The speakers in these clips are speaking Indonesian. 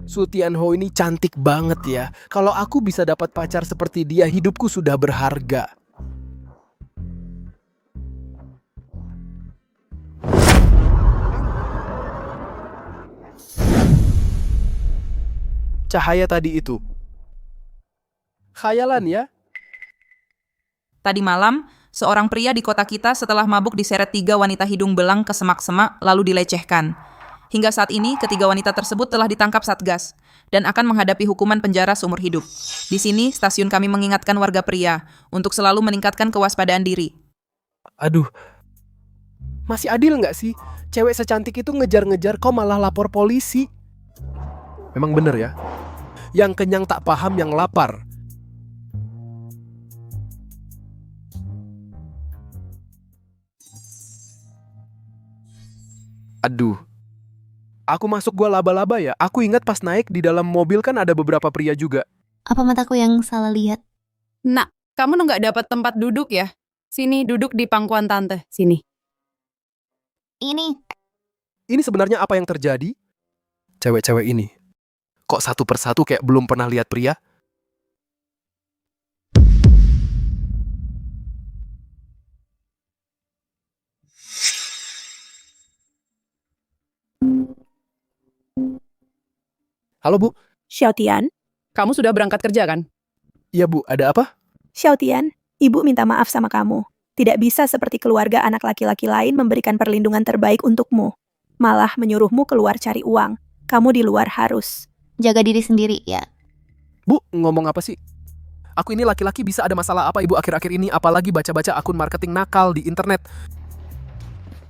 Su Tianho ini cantik banget ya. Kalau aku bisa dapat pacar seperti dia, hidupku sudah berharga. Cahaya tadi itu. Khayalan ya? Tadi malam, seorang pria di kota kita setelah mabuk diseret 3 wanita hidung belang ke semak-semak lalu dilecehkan. Hingga saat ini, ketiga wanita tersebut telah ditangkap Satgas dan akan menghadapi hukuman penjara seumur hidup. Di sini, stasiun kami mengingatkan warga pria untuk selalu meningkatkan kewaspadaan diri. Aduh, masih adil nggak sih? Cewek secantik itu ngejar-ngejar, kau malah lapor polisi. Memang bener ya? Yang kenyang tak paham yang lapar. Aduh. Aku masuk gua laba-laba ya. Aku ingat pas naik di dalam mobil kan ada beberapa pria juga. Apa mataku yang salah lihat? Nak, kamu nggak dapat tempat duduk ya? Sini, duduk di pangkuan tante. Sini. Ini, Ini sebenarnya apa yang terjadi? Cewek-cewek ini. Kok satu persatu kayak belum pernah lihat pria? Halo Bu. Xiaotian, Kamu sudah berangkat kerja kan? Iya Bu, ada apa? Xiaotian, ibu minta maaf sama kamu. Tidak bisa seperti keluarga anak laki-laki lain memberikan perlindungan terbaik untukmu. Malah menyuruhmu keluar cari uang. Kamu di luar harus. jaga diri sendiri ya. Bu, ngomong apa sih? Aku ini laki-laki bisa ada masalah apa Ibu akhir-akhir ini? Apalagi baca-baca akun marketing nakal di internet.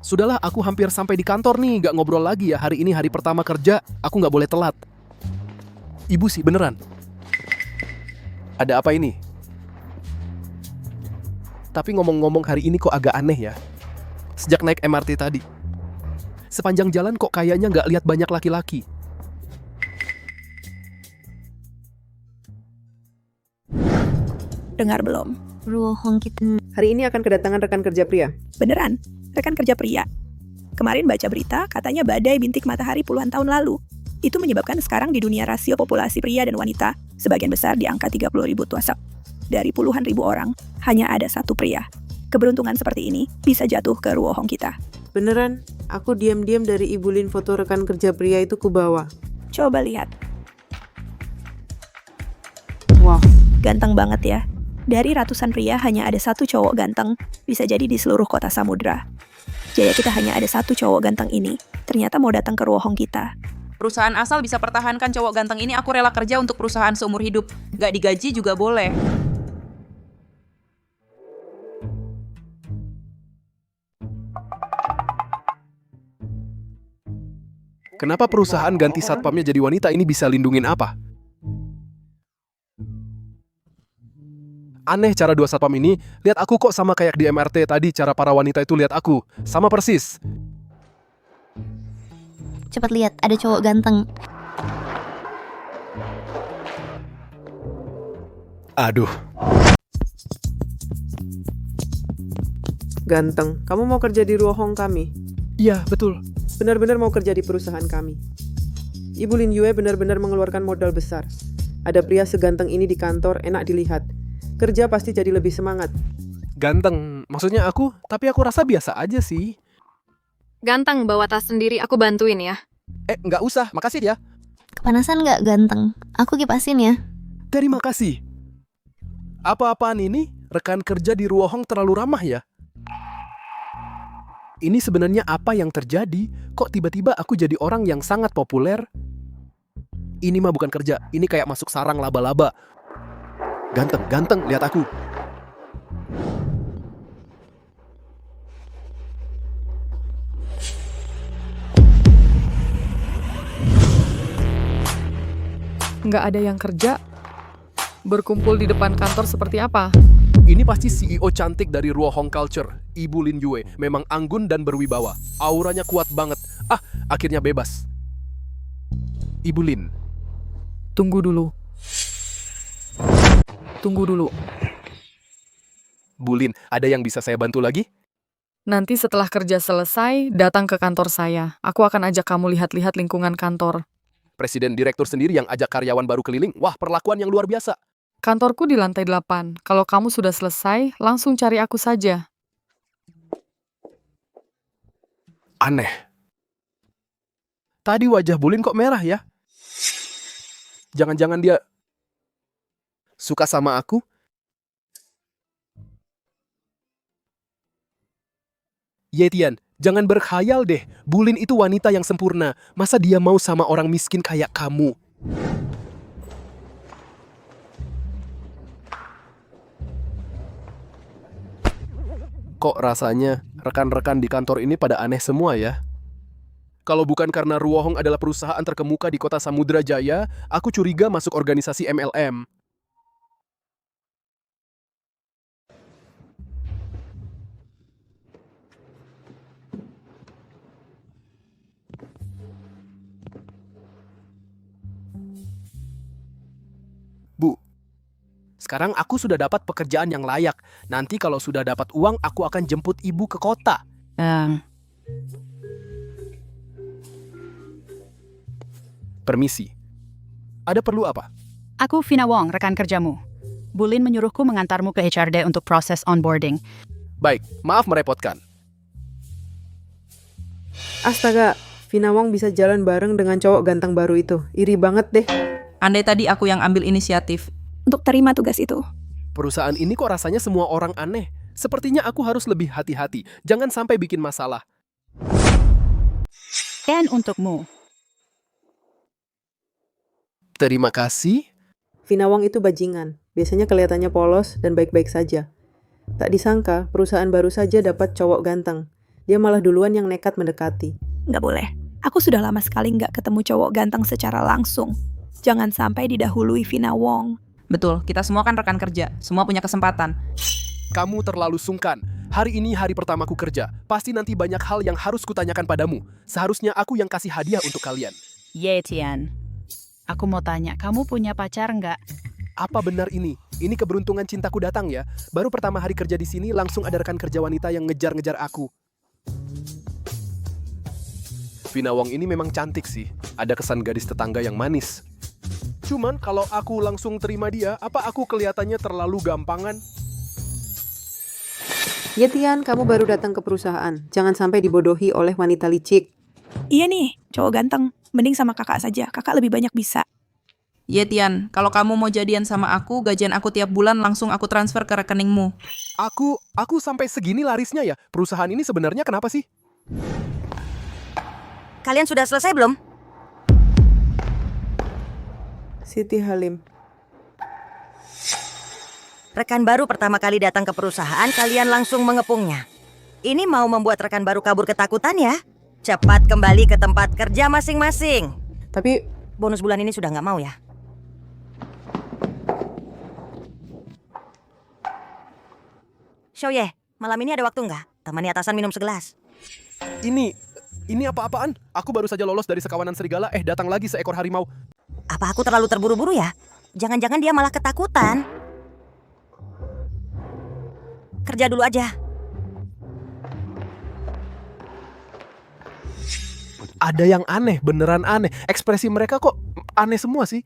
Sudahlah, aku hampir sampai di kantor nih. Gak ngobrol lagi ya. Hari ini hari pertama kerja. Aku gak boleh telat. Ibu sih, beneran. Ada apa ini? Tapi ngomong-ngomong hari ini kok agak aneh ya. Sejak naik MRT tadi. Sepanjang jalan kok kayaknya gak lihat banyak laki-laki. Dengar belum? Ruohong kita. Hari ini akan kedatangan rekan kerja pria. Beneran, rekan kerja pria. Kemarin baca berita, katanya badai bintik matahari puluhan tahun lalu. Itu menyebabkan sekarang di dunia rasio populasi pria dan wanita, sebagian besar di angka 30.000 tuasap. Dari puluhan ribu orang, hanya ada satu pria. Keberuntungan seperti ini bisa jatuh ke Ruohong kita. Beneran, aku diam-diam dari Ibu Lin foto rekan kerja pria itu kubawa. Coba lihat, Wah, ganteng banget ya. Dari ratusan pria hanya ada satu cowok ganteng, bisa jadi di seluruh kota samudra. Jaya kita hanya ada satu cowok ganteng ini, ternyata mau datang ke Ruohong kita. Perusahaan asal bisa pertahankan cowok ganteng ini, aku rela kerja untuk perusahaan seumur hidup. Gak digaji juga boleh. Kenapa perusahaan ganti satpamnya jadi wanita ini bisa lindungin apa? Aneh cara dua satpam ini. Lihat aku kok sama kayak di MRT tadi. Cara para wanita itu lihat aku. Sama persis. Cepat lihat, ada cowok ganteng. Aduh. ganteng. Kamu mau kerja di Ruohong kami? Iya, betul. Benar-benar mau kerja di perusahaan kami. Ibu Lin Yue benar-benar mengeluarkan modal besar. Ada pria seganteng ini di kantor, enak dilihat. Kerja pasti jadi lebih semangat. Ganteng. Maksudnya aku, tapi aku rasa biasa aja sih. Ganteng, bawa tas sendiri, aku bantuin ya. Nggak usah. Makasih ya. Kepanasan nggak ganteng? Aku kipasin ya. Terima kasih. Apa-apaan ini? Rekan kerja di Ruohong terlalu ramah ya? Ini sebenarnya apa yang terjadi? Kok tiba-tiba aku jadi orang yang sangat populer? Ini mah bukan kerja, ini kayak masuk sarang laba-laba. Ganteng, ganteng, lihat aku. Nggak ada yang kerja. Berkumpul di depan kantor seperti apa? Ini pasti CEO cantik dari Ruohong Culture, Ibu Lin Yue. Memang anggun dan berwibawa. Auranya kuat banget. Akhirnya bebas. Ibu Lin. Tunggu dulu. Tunggu dulu. Bu Lin, ada yang bisa saya bantu lagi? Nanti setelah kerja selesai, datang ke kantor saya. Aku akan ajak kamu lihat-lihat lingkungan kantor. Presiden direktur sendiri yang ajak karyawan baru keliling. Wah, perlakuan yang luar biasa. Kantorku di lantai 8. Kalau kamu sudah selesai, langsung cari aku saja. Aneh. Tadi wajah Bulin kok merah ya? Jangan-jangan dia suka sama aku? Yetian, jangan berkhayal deh. Bulin itu wanita yang sempurna. Masa dia mau sama orang miskin kayak kamu? Kok rasanya rekan-rekan di kantor ini pada aneh semua ya? Kalau bukan karena Ruohong adalah perusahaan terkemuka di kota Samudra Jaya, aku curiga masuk organisasi MLM. Bu, sekarang aku sudah dapat pekerjaan yang layak. Nanti kalau sudah dapat uang, aku akan jemput ibu ke kota. Permisi. Ada perlu apa? Aku Vina Wong, rekan kerjamu. Bulin menyuruhku mengantarmu ke HRD untuk proses onboarding. Baik, maaf merepotkan. Astaga, Vina Wong bisa jalan bareng dengan cowok ganteng baru itu. Iri banget deh. Andai tadi aku yang ambil inisiatif. Untuk terima tugas itu. Perusahaan ini kok rasanya semua orang aneh. Sepertinya aku harus lebih hati-hati. Jangan sampai bikin masalah. Dan untukmu. Terima kasih. Vina Wong itu bajingan. Biasanya kelihatannya polos dan baik-baik saja. Tak disangka, perusahaan baru saja dapat cowok ganteng. Dia malah duluan yang nekat mendekati. Nggak boleh. Aku sudah lama sekali nggak ketemu cowok ganteng secara langsung. Jangan sampai didahului Vina Wong. Betul, kita semua kan rekan kerja. Semua punya kesempatan. Kamu terlalu sungkan. Hari ini hari pertamaku kerja. Pasti nanti banyak hal yang harus kutanyakan padamu. Seharusnya aku yang kasih hadiah untuk kalian. Yetian. Aku mau tanya, kamu punya pacar nggak? Apa benar ini? Ini keberuntungan cintaku datang ya. Baru pertama hari kerja di sini langsung ada rekan kerja wanita yang ngejar-ngejar aku. Vina Wong ini memang cantik sih. Ada kesan gadis tetangga yang manis. Cuman kalau aku langsung terima dia, apa aku kelihatannya terlalu gampangan? Yetian, kamu baru datang ke perusahaan. Jangan sampai dibodohi oleh wanita licik. Iya nih, cowok ganteng. Mending sama kakak saja, kakak lebih banyak bisa. Yetian, kalau kamu mau jadian sama aku, gajian aku tiap bulan langsung aku transfer ke rekeningmu. Aku sampai segini larisnya ya. Perusahaan ini sebenarnya kenapa sih? Kalian sudah selesai belum? Siti Halim. Rekan baru pertama kali datang ke perusahaan, kalian langsung mengepungnya. Ini mau membuat rekan baru kabur ketakutan ya? Cepat kembali ke tempat kerja masing-masing. Tapi Bonus bulan ini sudah nggak mau ya? Xiaoye, malam ini ada waktu nggak? Temani atasan minum segelas. Ini apa-apaan? Aku baru saja lolos dari sekawanan serigala, datang lagi seekor harimau. Apa aku terlalu terburu-buru ya? Jangan-jangan dia malah ketakutan. Kerja dulu aja. Ada yang aneh, beneran aneh. Ekspresi mereka kok aneh semua sih.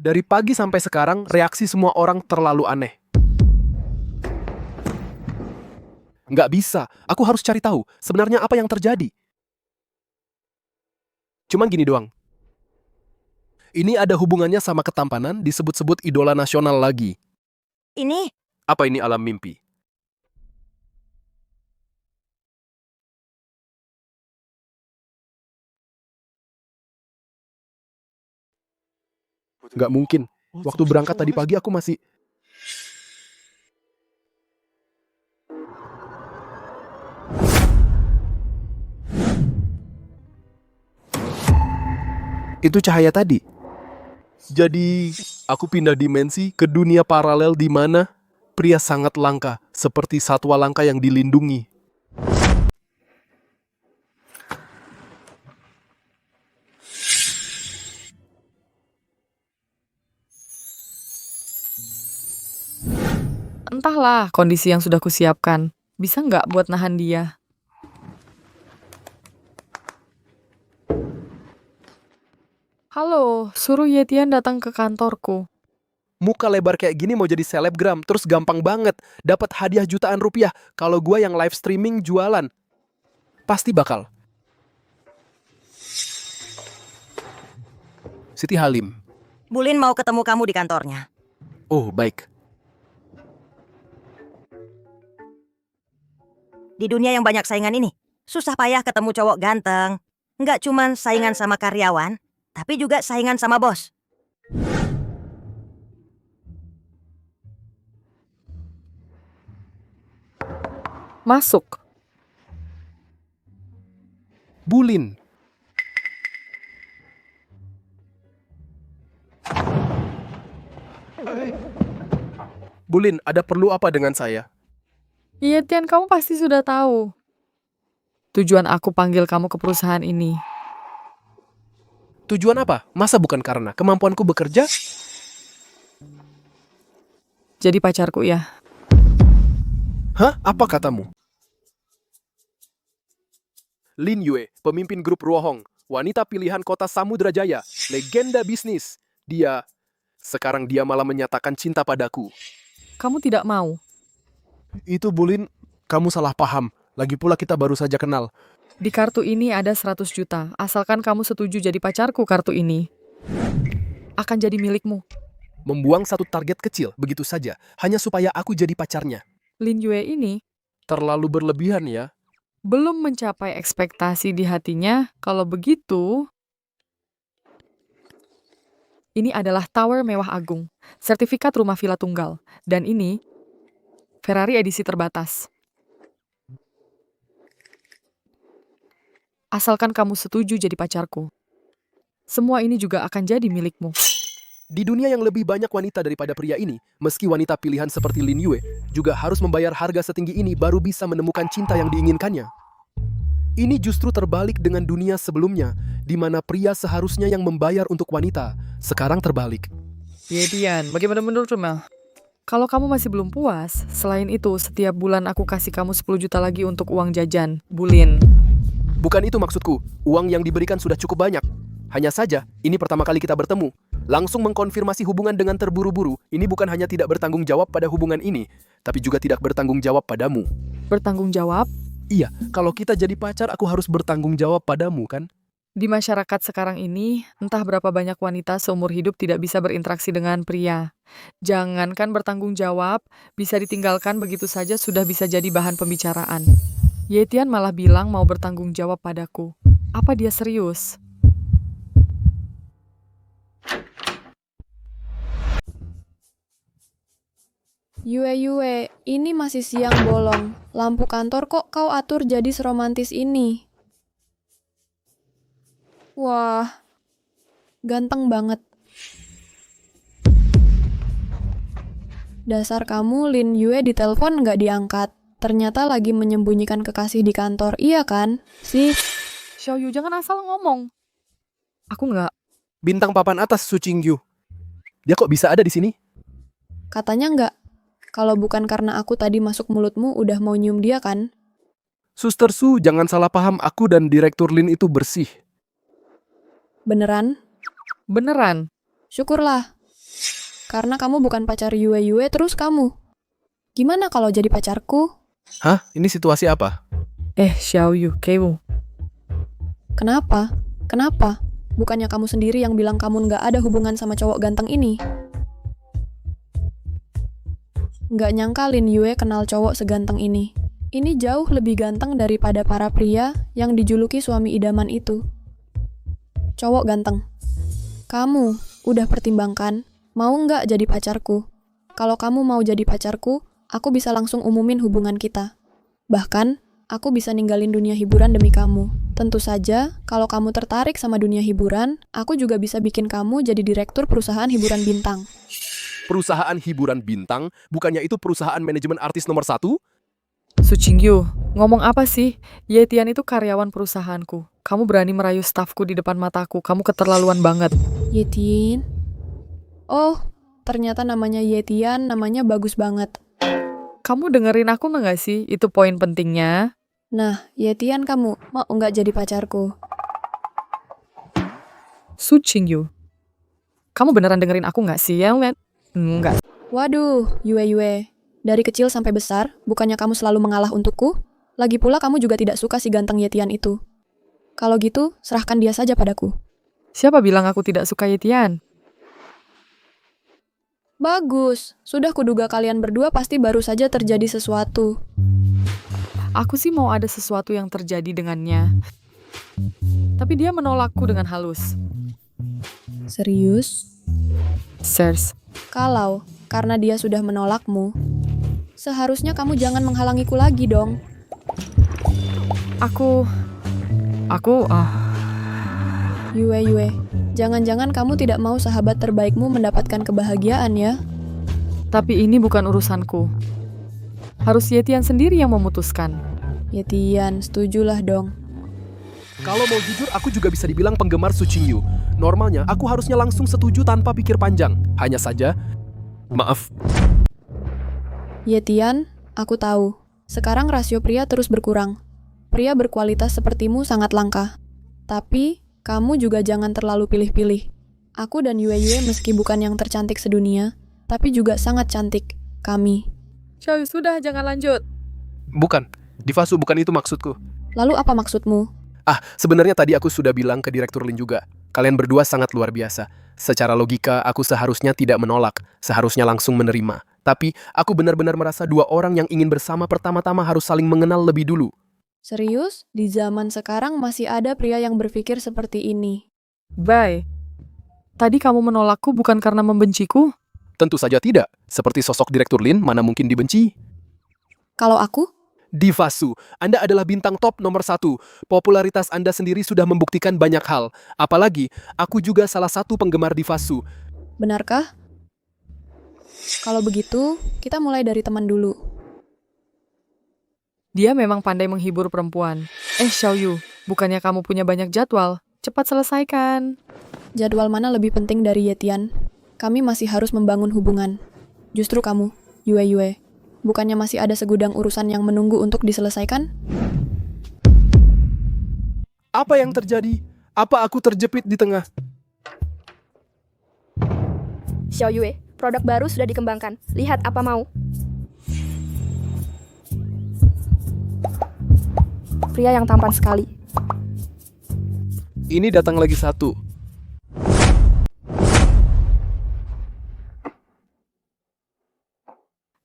Dari pagi sampai sekarang, reaksi semua orang terlalu aneh. Nggak bisa, aku harus cari tahu sebenarnya apa yang terjadi. Cuman gini doang. Ini ada hubungannya sama ketampanan, disebut-sebut idola nasional lagi. Ini Apa ini alam mimpi? Nggak mungkin. Waktu berangkat tadi pagi aku masih... Itu cahaya tadi. Jadi, aku pindah dimensi ke dunia paralel di mana pria sangat langka, seperti satwa langka yang dilindungi. Entahlah kondisi yang sudah kusiapkan. Bisa nggak buat nahan dia? Halo, suruh Yetian datang ke kantorku. Muka lebar kayak gini mau jadi selebgram, terus gampang banget. Dapat hadiah jutaan rupiah kalau gua yang live streaming jualan. Pasti bakal. Siti Halim. Bulin mau ketemu kamu di kantornya. Oh, baik. Di dunia yang banyak saingan ini, susah payah ketemu cowok ganteng. Nggak cuman saingan sama karyawan, tapi juga saingan sama bos. Masuk. Bulin. Bulin, ada perlu apa dengan saya? Yetian, kamu pasti sudah tahu. Tujuan aku panggil kamu ke perusahaan ini. Tujuan apa? Masa bukan karena kemampuanku bekerja? Jadi pacarku ya. Hah? Apa katamu? Lin Yue, pemimpin grup Ruohong, wanita pilihan kota Samudra Jaya, legenda bisnis. Sekarang dia malah menyatakan cinta padaku. Kamu tidak mau. Itu Bulin, kamu salah paham. Lagi pula kita baru saja kenal. Di kartu ini ada 100 juta. Asalkan kamu setuju jadi pacarku, kartu ini akan jadi milikmu. Membuang satu target kecil begitu saja, hanya supaya aku jadi pacarnya. Lin Yue ini Terlalu berlebihan ya. belum mencapai ekspektasi di hatinya. Kalau begitu, ini adalah tower mewah agung, sertifikat rumah villa tunggal, dan ini Ferrari edisi terbatas. Asalkan kamu setuju jadi pacarku, semua ini juga akan jadi milikmu. Di dunia yang lebih banyak wanita daripada pria ini, meski wanita pilihan seperti Lin Yue juga harus membayar harga setinggi ini baru bisa menemukan cinta yang diinginkannya. Ini justru terbalik dengan dunia sebelumnya, di mana pria seharusnya yang membayar untuk wanita. Sekarang terbalik. Yetian, bagaimana menurutmu, Mel? Kalau kamu masih belum puas, selain itu, setiap bulan aku kasih kamu 10 juta lagi untuk uang jajan, Bulin. Bukan itu maksudku, uang yang diberikan sudah cukup banyak. Hanya saja, ini pertama kali kita bertemu. Langsung mengkonfirmasi hubungan dengan terburu-buru, ini bukan hanya tidak bertanggung jawab pada hubungan ini, tapi juga tidak bertanggung jawab padamu. Bertanggung jawab? Iya, kalau kita jadi pacar, aku harus bertanggung jawab padamu, kan? Di masyarakat sekarang ini, entah berapa banyak wanita seumur hidup tidak bisa berinteraksi dengan pria. Jangankan bertanggung jawab, bisa ditinggalkan begitu saja sudah bisa jadi bahan pembicaraan. Yetian malah bilang mau bertanggung jawab padaku. Apa dia serius? Yue, ini masih siang bolong. Lampu kantor kok kau atur jadi seromantis ini? Wah, ganteng banget. Dasar kamu, Lin Yue ditelepon nggak diangkat. Ternyata lagi menyembunyikan kekasih di kantor, iya kan? Xiaoyu, jangan asal ngomong. Aku nggak. Bintang papan atas Su Qingyu. Dia kok bisa ada di sini? Katanya nggak. Kalau bukan karena aku tadi masuk mulutmu, udah mau nyium dia kan? Suster Su, jangan salah paham, aku dan Direktur Lin itu bersih. Beneran? Beneran. Syukurlah. Karena kamu bukan pacar Yue, terus kamu. Gimana kalau jadi pacarku? Hah? Ini situasi apa? Xiaoyu, kamu. Kenapa? Kenapa? Bukannya kamu sendiri yang bilang kamu nggak ada hubungan sama cowok ganteng ini? Nggak nyangka Lin Yue kenal cowok seganteng ini. Ini jauh lebih ganteng daripada para pria yang dijuluki suami idaman itu. Cowok ganteng. Kamu udah pertimbangkan, mau nggak jadi pacarku? Kalau kamu mau jadi pacarku, aku bisa langsung umumin hubungan kita. Bahkan, aku bisa ninggalin dunia hiburan demi kamu. Tentu saja, kalau kamu tertarik sama dunia hiburan, aku juga bisa bikin kamu jadi direktur perusahaan hiburan bintang. Perusahaan hiburan bintang? Bukannya itu perusahaan manajemen artis nomor 1? Su Qingyu, ngomong apa sih? Yetian itu karyawan perusahaanku. Kamu berani merayu stafku di depan mataku. Kamu keterlaluan banget. Yetian? Oh, ternyata namanya Yetian, namanya bagus banget. Kamu dengerin aku nggak sih? Itu poin pentingnya. Nah, Yetian kamu, mau nggak jadi pacarku? Su Qingyu. Kamu beneran dengerin aku nggak sih? Ya, men? Enggak. Waduh, Yue. Dari kecil sampai besar, bukannya kamu selalu mengalah untukku? Lagi pula kamu juga tidak suka si ganteng Yetian itu. Kalau gitu, serahkan dia saja padaku. Siapa bilang aku tidak suka Yetian? Bagus, sudah kuduga kalian berdua pasti baru saja terjadi sesuatu. Aku sih mau ada sesuatu yang terjadi dengannya. Tapi dia menolakku dengan halus. Serius? Sers, Kalau, karena dia sudah menolakmu, seharusnya kamu jangan menghalangiku lagi dong. aku... Yue, jangan-jangan kamu tidak mau sahabat terbaikmu mendapatkan kebahagiaan ya? Tapi ini bukan urusanku. Harus Yetian sendiri yang memutuskan. Yetian, setujulah dong. Kalau mau jujur, aku juga bisa dibilang penggemar Su Qingyu. Normalnya, aku harusnya langsung setuju tanpa pikir panjang. Hanya saja, maaf, Yetian, aku tahu. Sekarang rasio pria terus berkurang. Pria berkualitas sepertimu sangat langka. Tapi, kamu juga jangan terlalu pilih-pilih. Aku dan Yue meski bukan yang tercantik sedunia, tapi juga sangat cantik. Kami. Xiaoyu, sudah, jangan lanjut. bukan. Divasu, bukan itu maksudku. Lalu apa maksudmu? Sebenarnya tadi aku sudah bilang ke Direktur Lin juga. Kalian berdua sangat luar biasa. Secara logika, aku seharusnya tidak menolak. Seharusnya langsung menerima. Tapi, aku benar-benar merasa dua orang yang ingin bersama pertama-tama harus saling mengenal lebih dulu. Serius? Di zaman sekarang masih ada pria yang berpikir seperti ini. Bye. Tadi kamu menolakku bukan karena membenciku? Tentu saja tidak. Seperti sosok Direktur Lin, mana mungkin dibenci? Kalau aku? Divasu, Anda adalah bintang top nomor 1. Popularitas Anda sendiri sudah membuktikan banyak hal. Apalagi, aku juga salah satu penggemar Divasu. Benarkah? Kalau begitu, kita mulai dari teman dulu. Dia memang pandai menghibur perempuan. Xiaoyu, bukannya kamu punya banyak jadwal? Cepat selesaikan. Jadwal mana lebih penting dari Yetian? Kami masih harus membangun hubungan. Justru kamu, Yue. Bukannya masih ada segudang urusan yang menunggu untuk diselesaikan? Apa yang terjadi? Apa aku terjepit di tengah? Xiao Yue, produk baru sudah dikembangkan. Lihat apa mau. Pria yang tampan sekali. Ini datang lagi satu.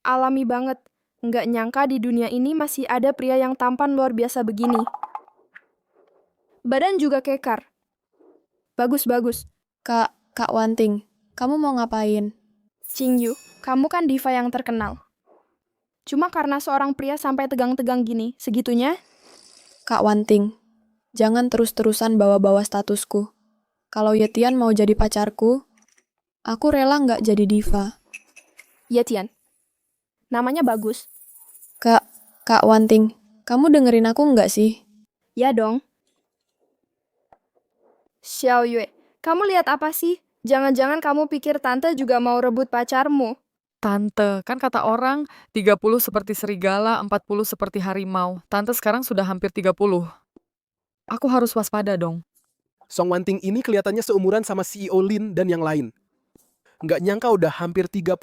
Alami banget. Nggak nyangka di dunia ini masih ada pria yang tampan luar biasa begini. Badan juga kekar. Bagus. Kak Wanting, kamu mau ngapain? Qingyu, kamu kan diva yang terkenal. Cuma karena seorang pria sampai tegang-tegang gini, segitunya? Kak Wanting, jangan terus-terusan bawa-bawa statusku. Kalau Yetian mau jadi pacarku, aku rela nggak jadi diva. Yetian. Namanya bagus. Kak Wanting, kamu dengerin aku nggak sih? Ya dong. Xiao Yue, kamu lihat apa sih? Jangan-jangan kamu pikir tante juga mau rebut pacarmu? Tante, kan kata orang 30 seperti serigala, 40 seperti harimau. Tante sekarang sudah hampir 30. Aku harus waspada dong. Song Wanting ini kelihatannya seumuran sama CEO Lin dan yang lain. Nggak nyangka udah hampir 30.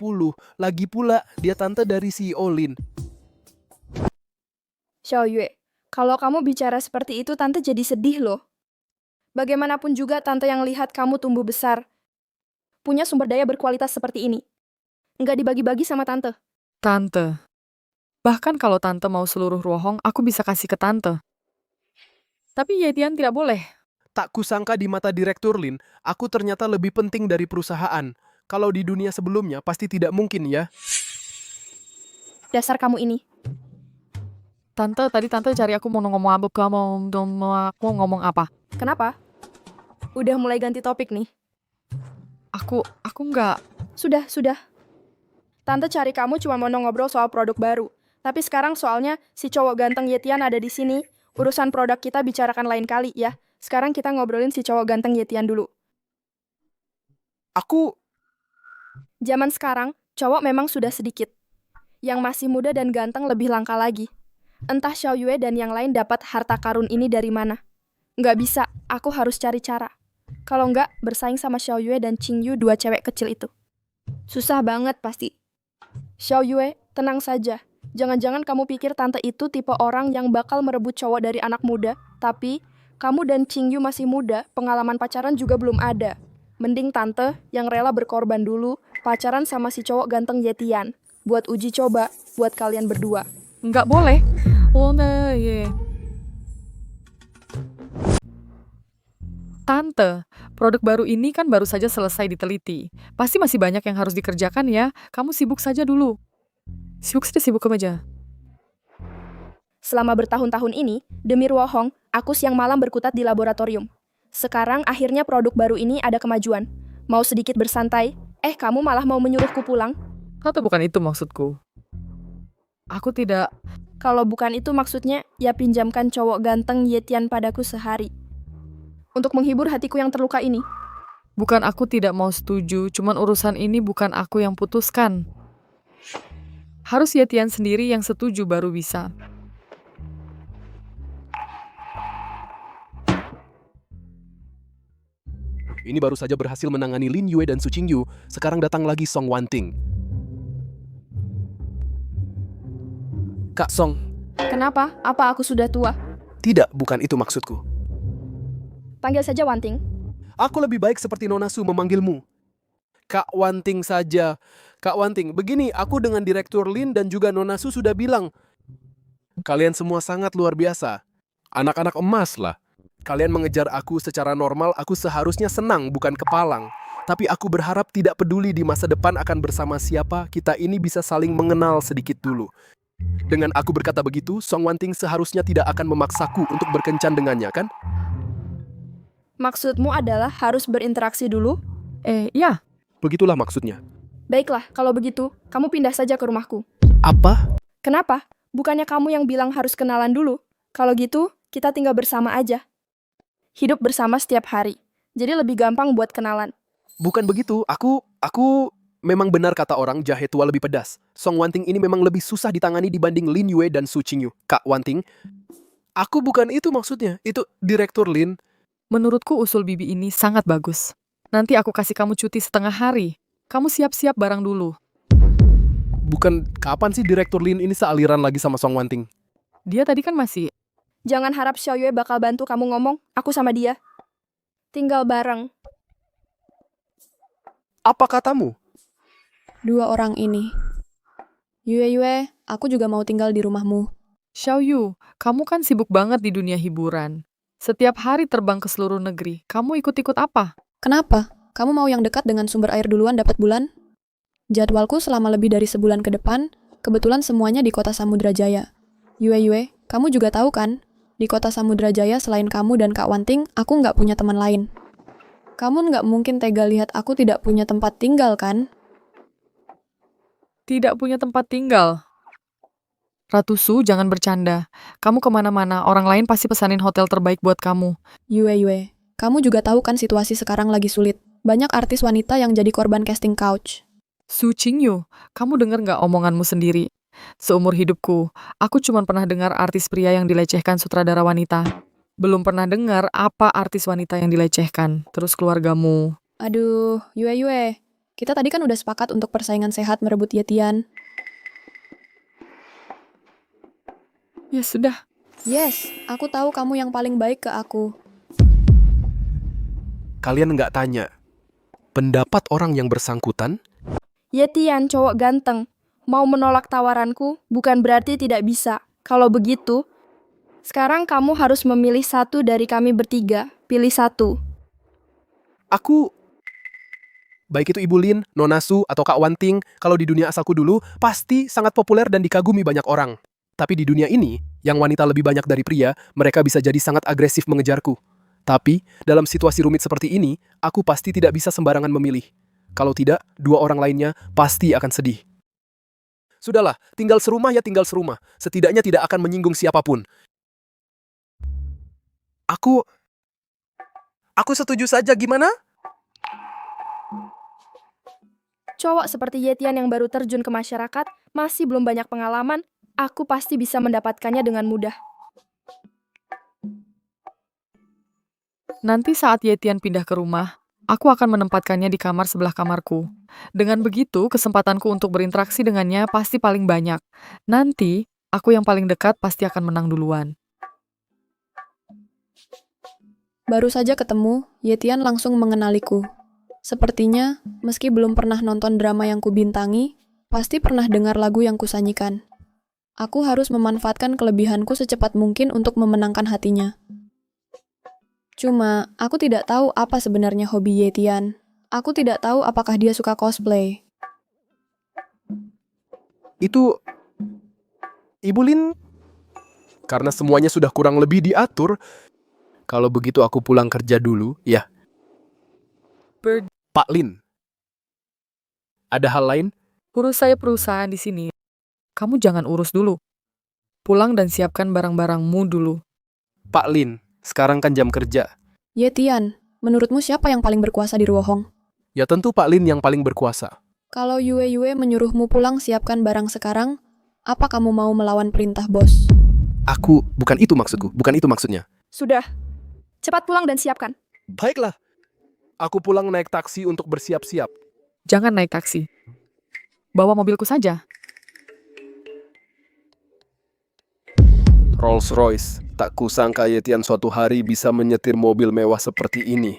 Lagi pula, dia tante dari CEO Lin. Xiao Yue, kalau kamu bicara seperti itu tante jadi sedih loh. Bagaimanapun juga tante yang lihat kamu tumbuh besar. Punya sumber daya berkualitas seperti ini. Nggak dibagi-bagi sama tante. Tante. Bahkan kalau tante mau seluruh ruohong, aku bisa kasih ke tante. Tapi Yetian tidak boleh. Tak kusangka di mata Direktur Lin, aku ternyata lebih penting dari perusahaan. Kalau di dunia sebelumnya, pasti tidak mungkin ya. Dasar kamu ini. Tante, tadi tante cari aku mau ngomong apa, aku ngomong apa? Kenapa? Udah mulai ganti topik nih. Aku nggak. Sudah. Tante cari kamu cuma mau ngobrol soal produk baru. Tapi sekarang soalnya si cowok ganteng Yetian ada di sini. Urusan produk kita bicarakan lain kali ya. Sekarang kita ngobrolin si cowok ganteng Yetian dulu. Zaman sekarang, cowok memang sudah sedikit. Yang masih muda dan ganteng lebih langka lagi. Entah Xiao Yue dan yang lain dapat harta karun ini dari mana. Nggak bisa, aku harus cari cara. Kalau nggak, bersaing sama Xiao Yue dan Qing Yu, dua cewek kecil itu. Susah banget pasti. Xiao Yue, tenang saja. Jangan-jangan kamu pikir tante itu tipe orang yang bakal merebut cowok dari anak muda, tapi kamu dan Qing Yu masih muda, pengalaman pacaran juga belum ada. Mending tante yang rela berkorban dulu, pacaran sama si cowok ganteng Yetian. Buat uji coba, buat kalian berdua. Nggak boleh. Ye. Tante, produk baru ini kan baru saja selesai diteliti. Pasti masih banyak yang harus dikerjakan ya. Kamu sibuk saja dulu. Sibuk aja. Selama bertahun-tahun ini, demi Ruohong, aku siang malam berkutat di laboratorium. Sekarang akhirnya produk baru ini ada kemajuan. Mau sedikit bersantai, kamu malah mau menyuruhku pulang? Atau bukan itu maksudku. Aku tidak... Kalau bukan itu maksudnya, ya pinjamkan cowok ganteng Yetian padaku sehari. Untuk menghibur hatiku yang terluka ini. Bukan aku tidak mau setuju, cuman urusan ini bukan aku yang putuskan. Harus Yetian sendiri yang setuju baru bisa. Ini baru saja berhasil menangani Lin Yue dan Su Qingyu, sekarang datang lagi Song Wanting. Kak Song. Kenapa? Apa aku sudah tua? Tidak, bukan itu maksudku. Panggil saja Wanting. Aku lebih baik seperti Nona Su memanggilmu. Kak Wanting saja. Kak Wanting, begini, aku dengan Direktur Lin dan juga Nona Su sudah bilang. Kalian semua sangat luar biasa. Anak-anak emas lah. Kalian mengejar aku secara normal, aku seharusnya senang, bukan kepalang. Tapi aku berharap tidak peduli di masa depan akan bersama siapa, kita ini bisa saling mengenal sedikit dulu. Dengan aku berkata begitu, Song Wanting seharusnya tidak akan memaksaku untuk berkencan dengannya, kan? Maksudmu adalah harus berinteraksi dulu? Ya. Begitulah maksudnya. Baiklah, kalau begitu, kamu pindah saja ke rumahku. Apa? Kenapa? Bukannya kamu yang bilang harus kenalan dulu? Kalau gitu, kita tinggal bersama aja. Hidup bersama setiap hari. Jadi lebih gampang buat kenalan. Bukan begitu, aku memang benar kata orang jahe tua lebih pedas. Song Wanting ini memang lebih susah ditangani dibanding Lin Yue dan Su Qingyu. Kak Wanting, aku bukan itu maksudnya. Itu Direktur Lin. Menurutku usul Bibi ini sangat bagus. Nanti aku kasih kamu cuti setengah hari. Kamu siap-siap barang dulu. Bukan, kapan sih Direktur Lin ini sealiran lagi sama Song Wanting? Dia tadi kan masih... Jangan harap Xiao Yue bakal bantu kamu ngomong, aku sama dia. Tinggal bareng. Apa katamu? Dua orang ini. Yue, aku juga mau tinggal di rumahmu. Xiao Yu, kamu kan sibuk banget di dunia hiburan. Setiap hari terbang ke seluruh negeri. Kamu ikut-ikut apa? Kenapa? Kamu mau yang dekat dengan sumber air duluan dapat bulan? Jadwalku selama lebih dari sebulan ke depan, kebetulan semuanya di kota Samudra Jaya. Yue, kamu juga tahu kan? Di kota Samudra Jaya selain kamu dan Kak Wanting, aku nggak punya teman lain. Kamu nggak mungkin tega lihat aku tidak punya tempat tinggal, kan? Tidak punya tempat tinggal. Ratu Su, jangan bercanda. Kamu kemana-mana, orang lain pasti pesanin hotel terbaik buat kamu. Yue, kamu juga tahu kan situasi sekarang lagi sulit. Banyak artis wanita yang jadi korban casting couch. Su Qingyu, kamu dengar nggak omonganmu sendiri? Seumur hidupku, aku cuma pernah dengar artis pria yang dilecehkan sutradara wanita. Belum pernah dengar apa artis wanita yang dilecehkan. Terus keluargamu. Aduh, Yue, kita tadi kan udah sepakat untuk persaingan sehat merebut Yetian. Ya sudah. Yes, aku tahu kamu yang paling baik ke aku. Kalian nggak tanya pendapat orang yang bersangkutan? Yetian cowok ganteng. Mau menolak tawaranku bukan berarti tidak bisa. Kalau begitu, sekarang kamu harus memilih satu dari kami bertiga. Pilih satu. Aku... Baik itu Ibu Lin, Nona Su, atau Kak Wanting, kalau di dunia asalku dulu, pasti sangat populer dan dikagumi banyak orang. Tapi di dunia ini, yang wanita lebih banyak dari pria, mereka bisa jadi sangat agresif mengejarku. Tapi, dalam situasi rumit seperti ini, aku pasti tidak bisa sembarangan memilih. Kalau tidak, dua orang lainnya pasti akan sedih. Sudahlah, tinggal serumah ya tinggal serumah. Setidaknya tidak akan menyinggung siapapun. Aku setuju saja, gimana? Cowok seperti Yetian yang baru terjun ke masyarakat, masih belum banyak pengalaman, aku pasti bisa mendapatkannya dengan mudah. Nanti saat Yetian pindah ke rumah, aku akan menempatkannya di kamar sebelah kamarku. Dengan begitu, kesempatanku untuk berinteraksi dengannya pasti paling banyak. Nanti, aku yang paling dekat pasti akan menang duluan. Baru saja ketemu, Yetian langsung mengenaliku. Sepertinya, meski belum pernah nonton drama yang kubintangi, pasti pernah dengar lagu yang kusanyikan. Aku harus memanfaatkan kelebihanku secepat mungkin untuk memenangkan hatinya. Cuma, aku tidak tahu apa sebenarnya hobi Yetian. Aku tidak tahu apakah dia suka cosplay. Itu... Ibu Lin... Karena semuanya sudah kurang lebih diatur, kalau begitu aku pulang kerja dulu, ya. Bird, Pak Lin. Ada hal lain? urus saya perusahaan di sini. Kamu jangan urus dulu. Pulang dan siapkan barang-barangmu dulu. Pak Lin, sekarang kan jam kerja. Yetian, menurutmu siapa yang paling berkuasa di Ruohong? Ya tentu Pak Lin yang paling berkuasa. Kalau Yue menyuruhmu pulang siapkan barang sekarang, apa kamu mau melawan perintah bos? Bukan itu maksudku, bukan itu maksudnya. Sudah. Cepat pulang dan siapkan. Baiklah. Aku pulang naik taksi untuk bersiap-siap. Jangan naik taksi. Bawa mobilku saja. Rolls-Royce, tak kusangka Yetian suatu hari bisa menyetir mobil mewah seperti ini.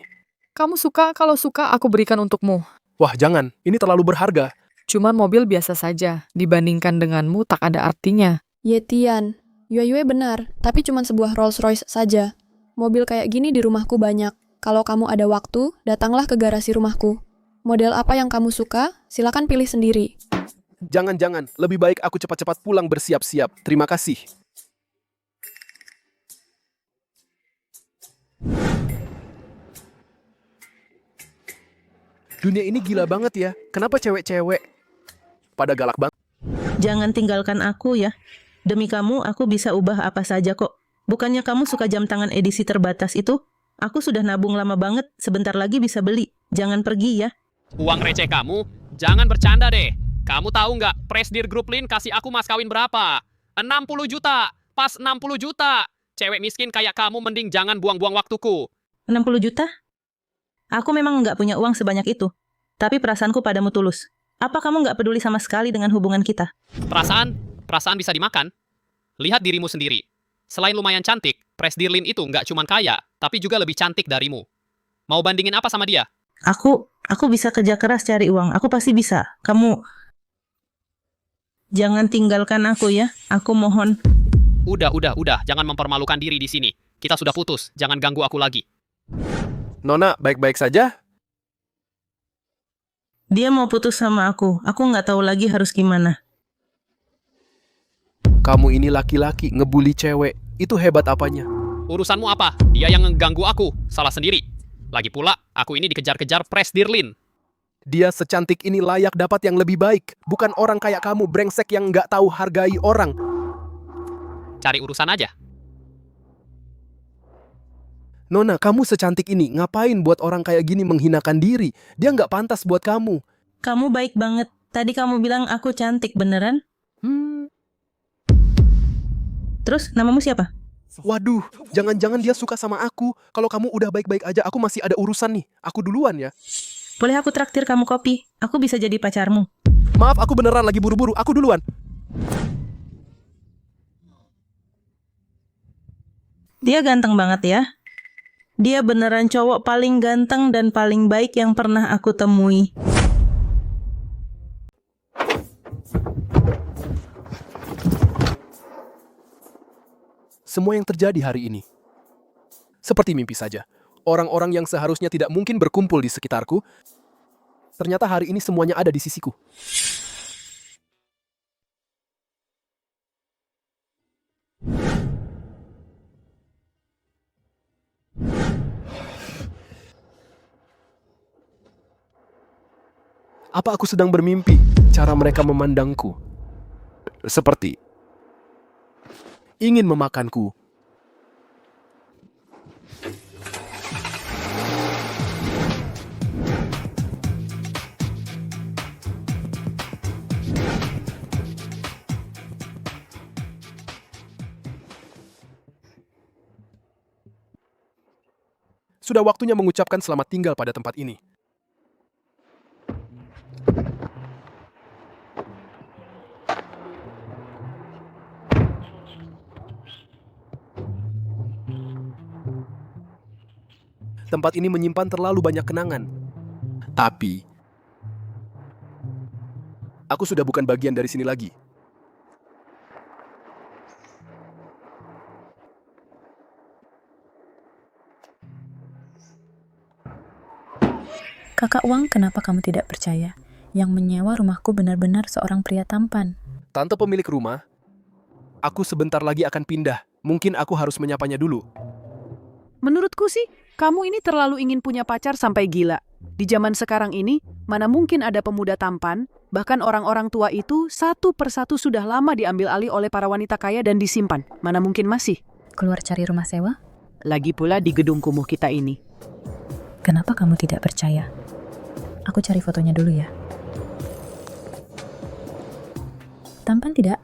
Kamu suka, kalau suka aku berikan untukmu. Wah jangan, ini terlalu berharga. Cuman mobil biasa saja, dibandingkan denganmu tak ada artinya. Yetian, Yue benar, tapi cuma sebuah Rolls Royce saja. Mobil kayak gini di rumahku banyak. Kalau kamu ada waktu, datanglah ke garasi rumahku. Model apa yang kamu suka, silakan pilih sendiri. Jangan, lebih baik aku cepat-cepat pulang bersiap-siap. Terima kasih. Dunia ini gila banget ya. Kenapa cewek-cewek pada galak banget? Jangan tinggalkan aku ya. Demi kamu, aku bisa ubah apa saja kok. Bukannya kamu suka jam tangan edisi terbatas itu? Aku sudah nabung lama banget, sebentar lagi bisa beli. Jangan pergi ya. Uang receh kamu? Jangan bercanda deh. Kamu tahu nggak, Presdir Group Lin kasih aku mas kawin berapa? 60 juta. Pas 60 juta. Cewek miskin kayak kamu mending jangan buang-buang waktuku. 60 juta? Aku memang nggak punya uang sebanyak itu. Tapi perasaanku padamu tulus. Apa kamu nggak peduli sama sekali dengan hubungan kita? Perasaan bisa dimakan. Lihat dirimu sendiri. Selain lumayan cantik, Presdir Lin itu nggak cuma kaya, tapi juga lebih cantik darimu. Mau bandingin apa sama dia? Aku bisa kerja keras cari uang. Aku pasti bisa. Kamu... Jangan tinggalkan aku ya. Aku mohon. Udah. Jangan mempermalukan diri di sini. Kita sudah putus. Jangan ganggu aku lagi. Nona, baik-baik saja? Dia mau putus sama aku. Aku nggak tahu lagi harus gimana. Kamu ini laki-laki, ngebully cewek. Itu hebat apanya? Urusanmu apa? Dia yang ngeganggu aku. Salah sendiri. Lagi pula, aku ini dikejar-kejar Presdir Lin. Dia secantik ini layak dapat yang lebih baik. Bukan orang kayak kamu, brengsek yang nggak tahu hargai orang. Cari urusan aja. Nona, kamu secantik ini, ngapain buat orang kayak gini menghinakan diri? Dia nggak pantas buat kamu. Kamu baik banget. Tadi kamu bilang aku cantik, beneran? Terus, namamu siapa? Waduh, jangan-jangan dia suka sama aku. Kalau kamu udah baik-baik aja, aku masih ada urusan nih. Aku duluan ya. Boleh aku traktir kamu kopi? Aku bisa jadi pacarmu. Maaf, aku beneran lagi buru-buru. Aku duluan. Dia ganteng banget ya. Dia beneran cowok paling ganteng dan paling baik yang pernah aku temui. Semua yang terjadi hari ini seperti mimpi saja. Orang-orang yang seharusnya tidak mungkin berkumpul di sekitarku, ternyata hari ini semuanya ada di sisiku. Apa aku sedang bermimpi? Cara mereka memandangku seperti ingin memakanku. Sudah waktunya mengucapkan selamat tinggal pada tempat ini. Tempat ini menyimpan terlalu banyak kenangan. Tapi, aku sudah bukan bagian dari sini lagi. Kakak Wang, kenapa kamu tidak percaya? Yang menyewa rumahku benar-benar seorang pria tampan. Tante pemilik rumah, aku sebentar lagi akan pindah. Mungkin aku harus menyapanya dulu. Menurutku sih, kamu ini terlalu ingin punya pacar sampai gila. Di zaman sekarang ini, mana mungkin ada pemuda tampan, bahkan orang-orang tua itu satu persatu sudah lama diambil alih oleh para wanita kaya dan disimpan. Mana mungkin masih. Keluar cari rumah sewa? Lagi pula di gedung kumuh kita ini. Kenapa kamu tidak percaya? Aku cari fotonya dulu ya. Tampan tidak?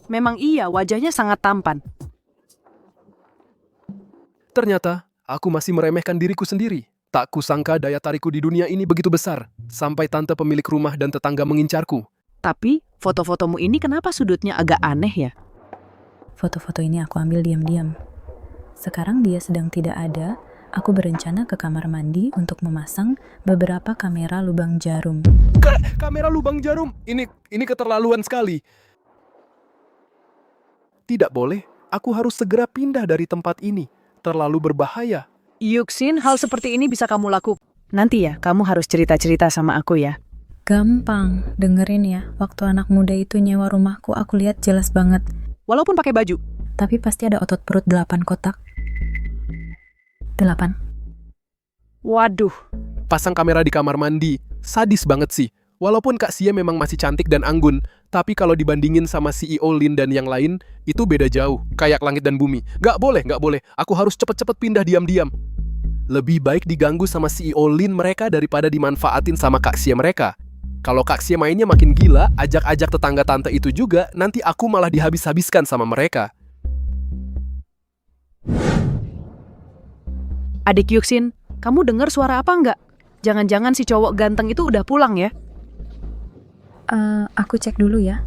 Memang iya, wajahnya sangat tampan. Ternyata, aku masih meremehkan diriku sendiri. Tak kusangka daya tarikku di dunia ini begitu besar, sampai tante pemilik rumah dan tetangga mengincarku. Tapi, foto-fotomu ini kenapa sudutnya agak aneh ya? Foto-foto ini aku ambil diam-diam. Sekarang dia sedang tidak ada, aku berencana ke kamar mandi untuk memasang beberapa kamera lubang jarum. Kamera lubang jarum? Ini keterlaluan sekali. Tidak boleh, aku harus segera pindah dari tempat ini. Terlalu berbahaya. Yuxin, hal seperti ini bisa kamu lakukan. Nanti ya, kamu harus cerita-cerita sama aku ya. Gampang, dengerin ya. Waktu anak muda itu nyewa rumahku, aku lihat jelas banget. Walaupun pakai baju. Tapi pasti ada otot perut 8 kotak. 8. Waduh. Pasang kamera di kamar mandi. Sadis banget sih. Walaupun Kak Sia memang masih cantik dan anggun, tapi kalau dibandingin sama CEO Lin dan yang lain, itu beda jauh. Kayak langit dan bumi. Nggak boleh. Aku harus cepet-cepet pindah diam-diam. Lebih baik diganggu sama CEO Lin mereka daripada dimanfaatin sama Kak Sia mereka. Kalau Kak Sia mainnya makin gila, ajak-ajak tetangga tante itu juga, nanti aku malah dihabis-habiskan sama mereka. Adik Yuxin, kamu dengar suara apa enggak? Jangan-jangan si cowok ganteng itu udah pulang ya? Aku cek dulu ya.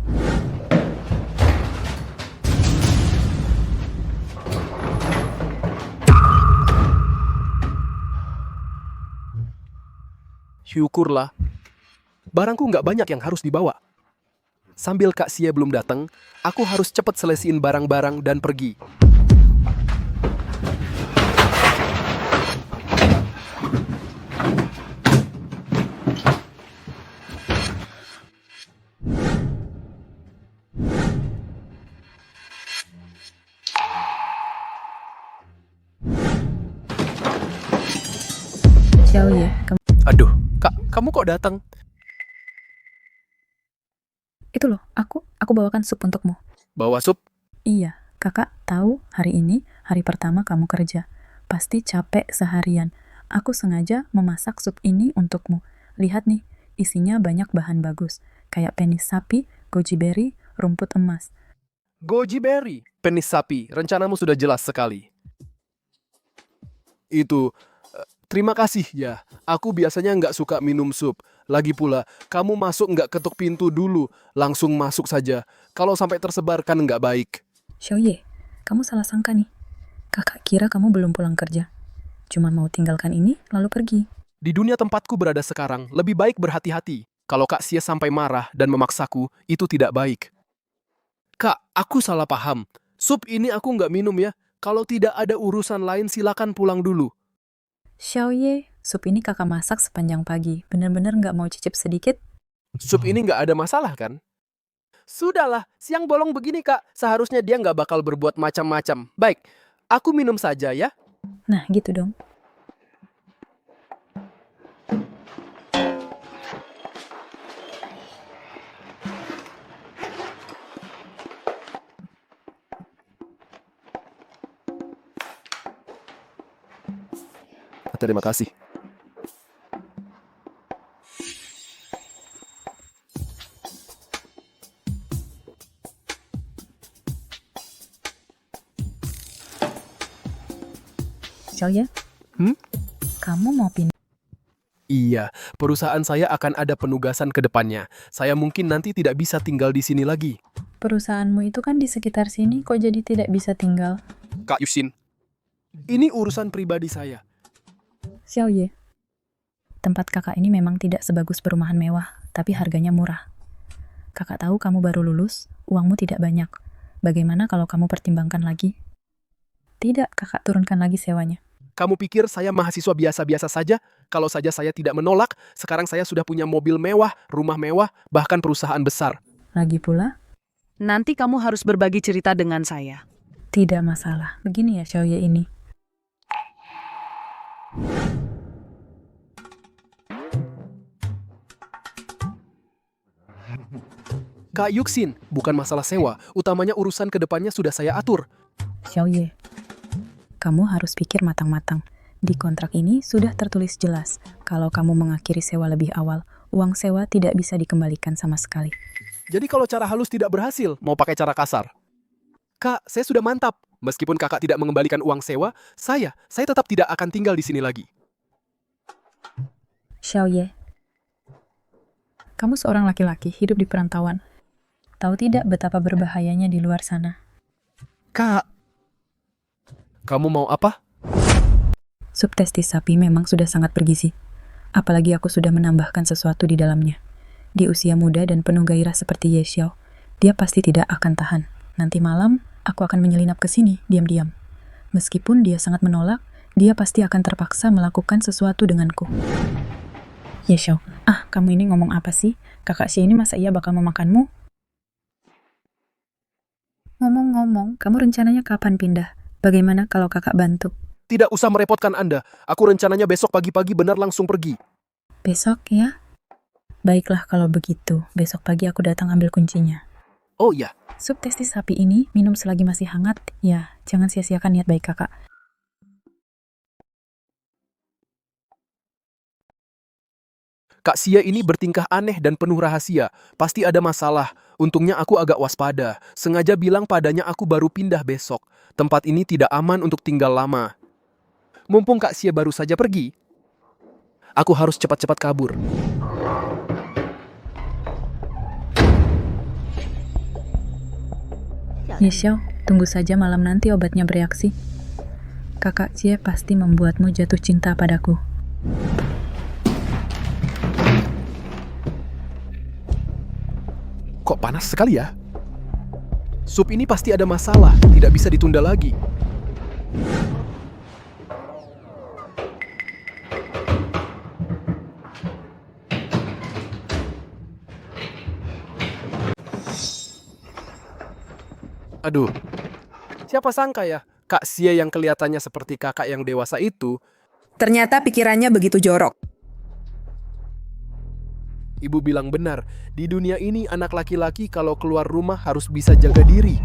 Syukurlah. Barangku nggak banyak yang harus dibawa. Sambil Kak Sia belum datang, aku harus cepat selesaiin barang-barang dan pergi. Xiao Ye, Aduh, Kak, kamu kok datang? itu loh, aku bawakan sup untukmu. Bawa sup? Iya, kakak tahu hari ini hari pertama kamu kerja. Pasti capek seharian. Aku sengaja memasak sup ini untukmu. Lihat nih, isinya banyak bahan bagus. Kayak penis sapi, goji berry, rumput emas. Goji berry, penis sapi, rencanamu sudah jelas sekali. Terima kasih ya, aku biasanya nggak suka minum sup. Lagi pula, kamu masuk nggak ketuk pintu dulu, langsung masuk saja. Kalau sampai tersebar kan nggak baik. Xiao Ye, kamu salah sangka nih. Kakak kira kamu belum pulang kerja. Cuma mau tinggalkan ini, lalu pergi. Di dunia tempatku berada sekarang, lebih baik berhati-hati. Kalau Kak Sia sampai marah dan memaksaku, itu tidak baik. Kak, aku salah paham. Sup ini aku nggak minum ya. Kalau tidak ada urusan lain, silakan pulang dulu. Xiao Ye, sup ini kakak masak sepanjang pagi. Bener-bener nggak mau cicip sedikit? Sup ini nggak ada masalah kan? Sudahlah, siang bolong begini Kak. Seharusnya dia nggak bakal berbuat macam-macam. Baik, aku minum saja ya. Nah, gitu dong. Terima kasih. Xiaoye, kamu mau pindah? Iya, perusahaan saya akan ada penugasan ke depannya. Saya mungkin nanti tidak bisa tinggal di sini lagi. Perusahaanmu itu kan di sekitar sini, kok jadi tidak bisa tinggal? Kak Yusin, ini urusan pribadi saya. Xiaoye, tempat kakak ini memang tidak sebagus perumahan mewah, tapi harganya murah. Kakak tahu kamu baru lulus, uangmu tidak banyak. Bagaimana kalau kamu pertimbangkan lagi? Tidak, kakak turunkan lagi sewanya. Kamu pikir saya mahasiswa biasa-biasa saja? Kalau saja saya tidak menolak, sekarang saya sudah punya mobil mewah, rumah mewah, bahkan perusahaan besar. Lagi pula, Nanti kamu harus berbagi cerita dengan saya. tidak masalah. Begini ya Xiaoye ini. Kak Yuxin, bukan masalah sewa, utamanya urusan kedepannya sudah saya atur. Xiaoye, kamu harus pikir matang-matang. Di kontrak ini sudah tertulis jelas, kalau kamu mengakhiri sewa lebih awal, uang sewa tidak bisa dikembalikan sama sekali. Jadi kalau cara halus tidak berhasil, mau pakai cara kasar? Kak, saya sudah mantap. Meskipun kakak tidak mengembalikan uang sewa, saya tetap tidak akan tinggal di sini lagi. Xiaoye, kamu seorang laki-laki hidup di perantauan. Tahu tidak betapa berbahayanya di luar sana? Kak, kamu mau apa? Sup testis sapi memang sudah sangat bergizi. Apalagi aku sudah menambahkan sesuatu di dalamnya. Di usia muda dan penuh gairah seperti Ye Xiao, dia pasti tidak akan tahan. Nanti malam, aku akan menyelinap ke sini, diam-diam. Meskipun dia sangat menolak, dia pasti akan terpaksa melakukan sesuatu denganku. Ye Xiao, kamu ini ngomong apa sih? Kakak Xie ini masa iya bakal memakanmu? Ngomong-ngomong, kamu rencananya kapan pindah? Bagaimana kalau kakak bantu? Tidak usah merepotkan Anda. Aku rencananya besok pagi-pagi benar langsung pergi. Besok ya? Baiklah kalau begitu. Besok pagi aku datang ambil kuncinya. Oh iya. Sup testis sapi ini minum selagi masih hangat. Ya, jangan sia-siakan niat baik kakak. Kak Xie ini bertingkah aneh dan penuh rahasia. Pasti ada masalah. Untungnya aku agak waspada. Sengaja bilang padanya aku baru pindah besok. Tempat ini tidak aman untuk tinggal lama. Mumpung Kak Xie baru saja pergi, aku harus cepat-cepat kabur. Ye Xiao, tunggu saja malam nanti obatnya bereaksi. Kakak Xie pasti membuatmu jatuh cinta padaku. Kok panas sekali ya? Sup ini pasti ada masalah, tidak bisa ditunda lagi. Aduh, siapa sangka ya, Kak Xie yang kelihatannya seperti kakak yang dewasa itu, ternyata pikirannya begitu jorok. Ibu bilang benar, di dunia ini anak laki-laki kalau keluar rumah harus bisa jaga diri.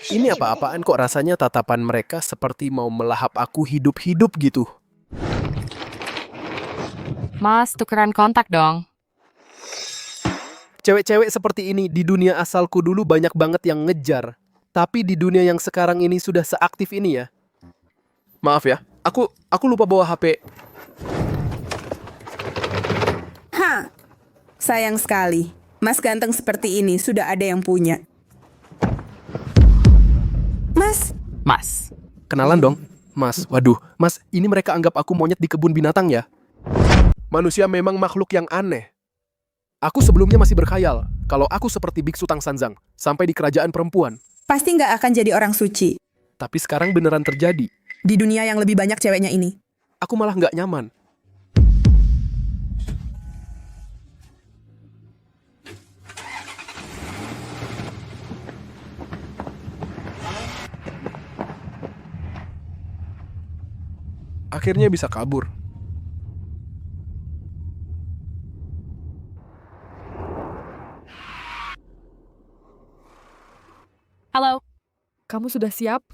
Ini apa-apaan kok rasanya tatapan mereka seperti mau melahap aku hidup-hidup gitu. Mas, tukeran kontak dong. Cewek-cewek seperti ini di dunia asalku dulu banyak banget yang ngejar. Tapi di dunia yang sekarang ini sudah seaktif ini ya. Maaf ya, aku lupa bawa HP. Sayang sekali. Mas ganteng seperti ini sudah ada yang punya. Mas. Kenalan dong. Mas, waduh. Mas, ini mereka anggap aku monyet di kebun binatang ya. Manusia memang makhluk yang aneh. Aku sebelumnya masih berkhayal kalau aku seperti Biksu Tang Sanzang sampai di kerajaan perempuan. Pasti nggak akan jadi orang suci. Tapi sekarang beneran terjadi. Di dunia yang lebih banyak ceweknya ini. Aku malah nggak nyaman. Akhirnya bisa kabur. Halo. Kamu sudah siap?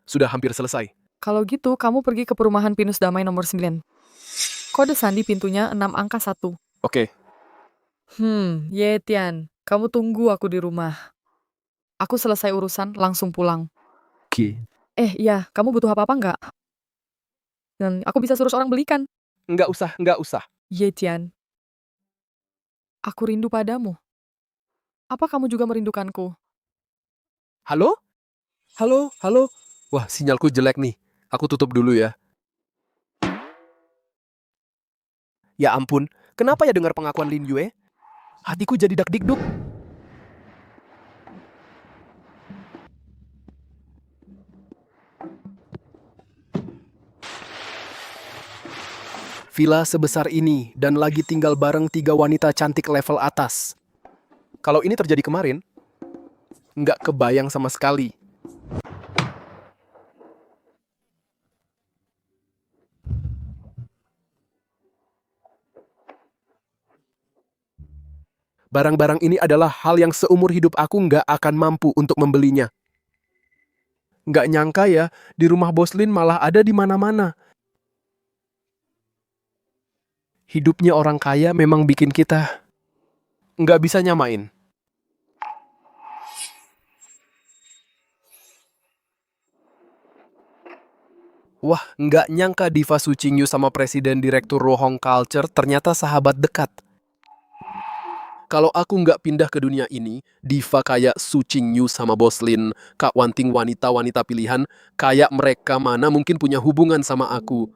Sudah hampir selesai. Kalau gitu, kamu pergi ke perumahan Pinus Damai nomor 9. Kode sandi pintunya 6 angka 1. Oke. Tian, kamu tunggu aku di rumah. Aku selesai urusan, langsung pulang. Oke. Iya, kamu butuh apa-apa nggak? Dan aku bisa suruh orang belikan. Nggak usah. Tian, aku rindu padamu. Apa kamu juga merindukanku? Halo? Halo? Wah, sinyalku jelek nih. Aku tutup dulu ya. Ya ampun, kenapa ya dengar pengakuan Lin Yue? Hatiku jadi dak-dikduk. Villa sebesar ini dan lagi tinggal bareng 3 wanita cantik level atas. Kalau ini terjadi kemarin, nggak kebayang sama sekali. Barang-barang ini adalah hal yang seumur hidup aku nggak akan mampu untuk membelinya. Nggak nyangka ya, di rumah Bos Lin malah ada di mana-mana. Hidupnya orang kaya memang bikin kita nggak bisa nyamain. Wah, nggak nyangka Diva Su Qingyu sama Presiden Direktur Rohong Culture ternyata sahabat dekat. Kalau aku nggak pindah ke dunia ini, diva kayak Su Qingyu sama Bos Lin, Kak Wanting wanita-wanita pilihan, kayak mereka mana mungkin punya hubungan sama aku.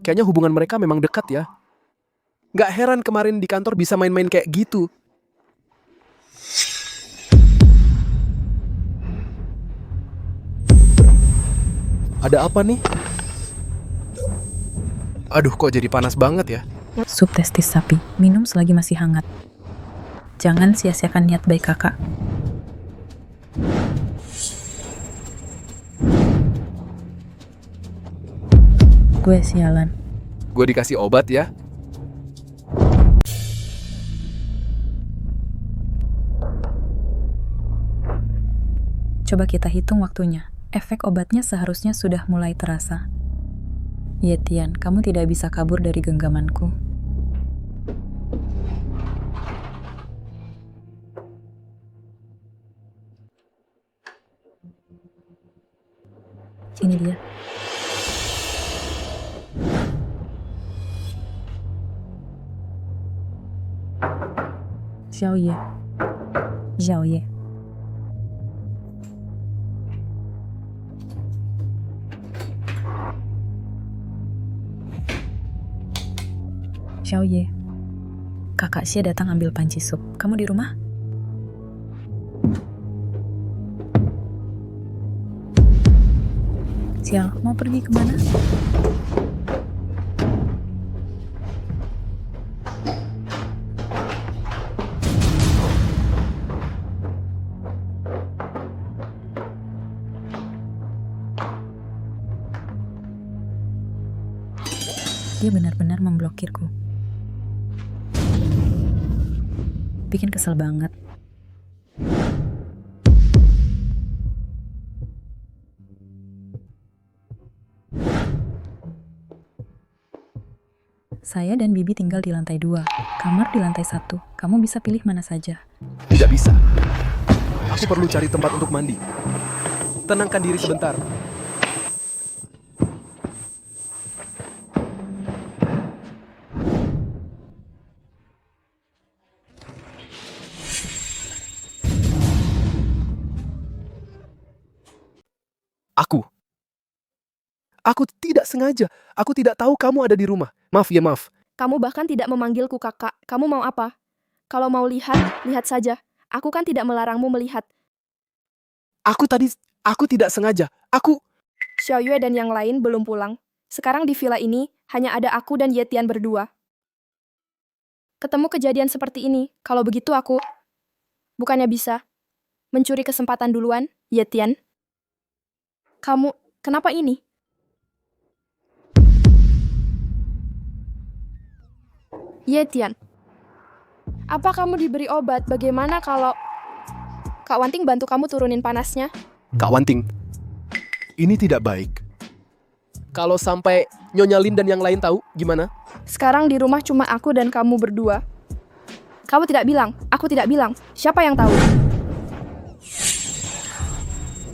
Kayaknya hubungan mereka memang dekat ya. Nggak heran kemarin di kantor bisa main-main kayak gitu. Ada apa nih? Aduh, kok jadi panas banget ya? Sup testis sapi, minum selagi masih hangat. Jangan sia-siakan niat baik kakak. Gue sialan. Gue dikasih obat ya. Coba kita hitung waktunya. Efek obatnya seharusnya sudah mulai terasa. Tian, kamu tidak bisa kabur dari genggamanku. Ini dia. Xiao Ye. Xiao Ye. Kakak Xie datang ambil panci sup. Kamu di rumah? Sial, mau pergi kemana? Dia benar-benar memblokirku. Bikin kesel banget. Saya dan Bibi tinggal di lantai 2, kamar di lantai 1. Kamu bisa pilih mana saja. Tidak bisa. Aku perlu cari tempat untuk mandi. Tenangkan diri sebentar. Aku tidak sengaja. Aku tidak tahu kamu ada di rumah. Maaf ya, maaf. Kamu bahkan tidak memanggilku kakak. Kamu mau apa? Kalau mau lihat, lihat saja. Aku kan tidak melarangmu melihat. Aku tidak sengaja. Xiao Yue dan yang lain belum pulang. Sekarang di villa ini, hanya ada aku dan Tian berdua. Ketemu kejadian seperti ini, kalau begitu aku... Bukannya bisa mencuri kesempatan duluan, Tian? Kamu, kenapa ini? Tian, apa kamu diberi obat? Bagaimana kalau Kak Wanting bantu kamu turunin panasnya? Kak Wanting, ini tidak baik. Kalau sampai Nyonya Lin dan yang lain tahu, gimana? Sekarang di rumah cuma aku dan kamu berdua. Kamu tidak bilang, aku tidak bilang. Siapa yang tahu?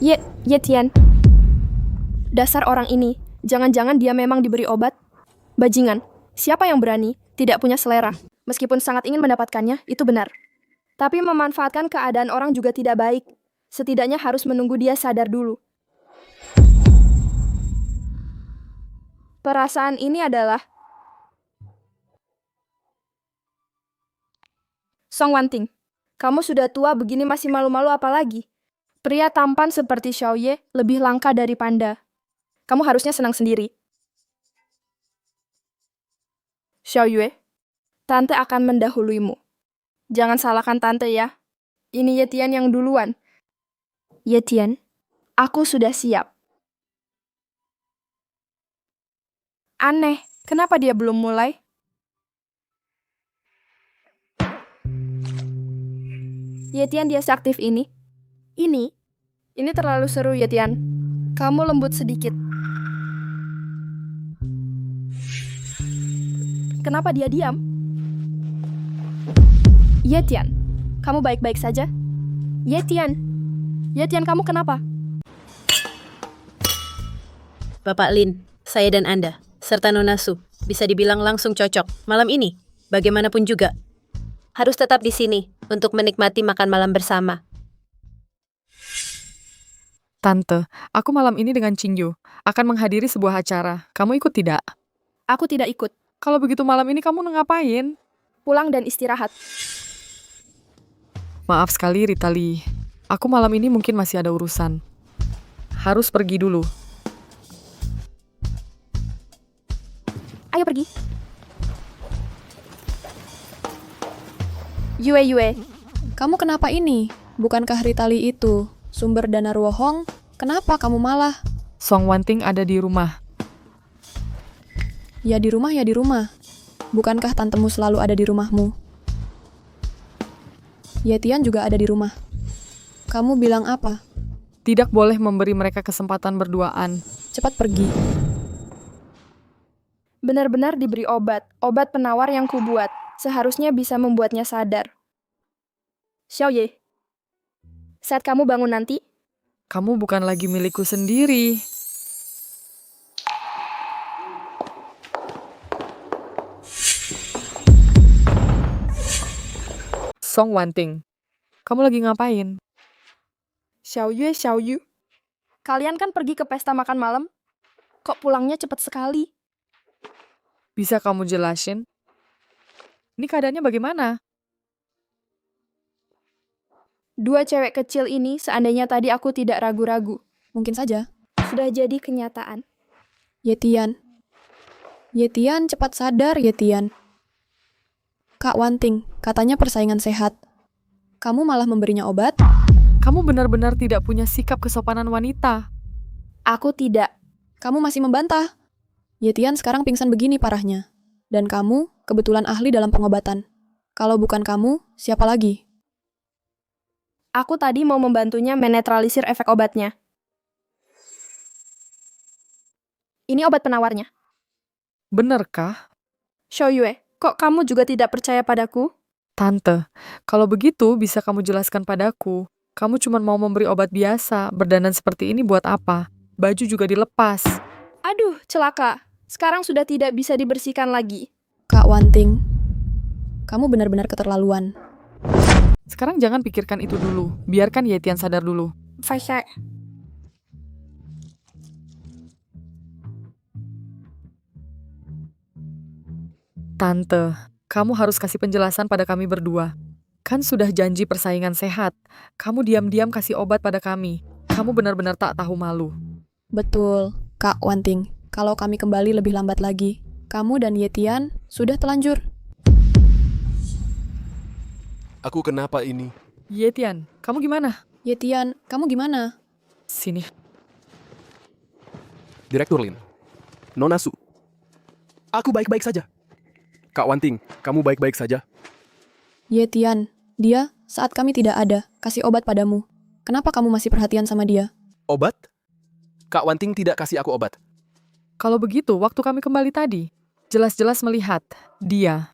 Ye Tian. Dasar orang ini, jangan-jangan dia memang diberi obat? Bajingan, siapa yang berani, tidak punya selera. Meskipun sangat ingin mendapatkannya, itu benar. Tapi memanfaatkan keadaan orang juga tidak baik. Setidaknya harus menunggu dia sadar dulu. Perasaan ini adalah Song Wanting. Kamu sudah tua begini masih malu-malu apa lagi? Pria tampan seperti Xiao Ye lebih langka dari panda. Kamu harusnya senang sendiri. Xiao Yue, Tante akan mendahuluimu. Jangan salahkan Tante ya. Ini Ye Tian yang duluan. Ye Tian, aku sudah siap. Aneh, kenapa dia belum mulai? Ye Tian, dia seaktif ini. Ini terlalu seru, Ye Tian. Kamu lembut sedikit. Kenapa dia diam? Ye Tian, kamu baik-baik saja? Ye Tian, kamu kenapa? Bapak Lin, saya dan Anda, serta Nona Su, bisa dibilang langsung cocok malam ini, bagaimanapun juga. Harus tetap di sini untuk menikmati makan malam bersama. Tante, aku malam ini dengan Qingyu akan menghadiri sebuah acara. Kamu ikut tidak? Aku tidak ikut. Kalau begitu malam ini kamu ngapain? Pulang dan istirahat. Maaf sekali, Rita Lee. Aku malam ini mungkin masih ada urusan. Harus pergi dulu. Ayo pergi. Yue, Kamu kenapa ini? Bukankah Rita Lee itu sumber dana Ruohong? Kenapa kamu malah? Song Wanting ada di rumah. Ya di rumah. Bukankah tantemu selalu ada di rumahmu? Ye Tian juga ada di rumah. Kamu bilang apa? Tidak boleh memberi mereka kesempatan berduaan. Cepat pergi. benar-benar diberi obat penawar yang kubuat. Seharusnya bisa membuatnya sadar. Xiao Ye, saat kamu bangun nanti, Kamu bukan lagi milikku sendiri. Song Wanting, kamu lagi ngapain? Xiao Yu, kalian kan pergi ke pesta makan malam? Kok pulangnya cepat sekali? Bisa kamu jelasin? Ini keadaannya bagaimana? Dua cewek kecil ini seandainya tadi aku tidak ragu-ragu. Mungkin saja. Sudah jadi kenyataan. Ye Tian, cepat sadar Ye Tian. Kak Wanting, katanya persaingan sehat. Kamu malah memberinya obat? Kamu benar-benar tidak punya sikap kesopanan wanita. Aku tidak. Kamu masih membantah. Ye Tian sekarang pingsan begini parahnya. Dan kamu kebetulan ahli dalam pengobatan. Kalau bukan kamu, siapa lagi? Aku tadi mau membantunya menetralisir efek obatnya. Ini obat penawarnya. Benarkah? Xiao Yue, kok kamu juga tidak percaya padaku? Tante, kalau begitu bisa kamu jelaskan padaku. Kamu cuma mau memberi obat biasa, berdandan seperti ini buat apa? Baju juga dilepas. Aduh, celaka. Sekarang sudah tidak bisa dibersihkan lagi. Kak Wanting, kamu benar-benar keterlaluan. Sekarang jangan pikirkan itu dulu. Biarkan Ye Tian sadar dulu. Faisal. Tante, kamu harus kasih penjelasan pada kami berdua. Kan sudah janji persaingan sehat. Kamu diam-diam kasih obat pada kami. Kamu benar-benar tak tahu malu. Betul, Kak Wanting. Kalau kami kembali lebih lambat lagi, kamu dan Ye Tian sudah telanjur. Aku kenapa ini? Ye Tian, kamu gimana? Ye Tian, kamu gimana? Sini. Direktur Lin. Nona Su. Aku baik-baik saja. Kak Wanting, kamu baik-baik saja? Ye Tian, dia saat kami tidak ada, kasih obat padamu. Kenapa kamu masih perhatian sama dia? Obat? Kak Wanting tidak kasih aku obat. Kalau begitu, waktu kami kembali tadi, Jelas-jelas melihat dia.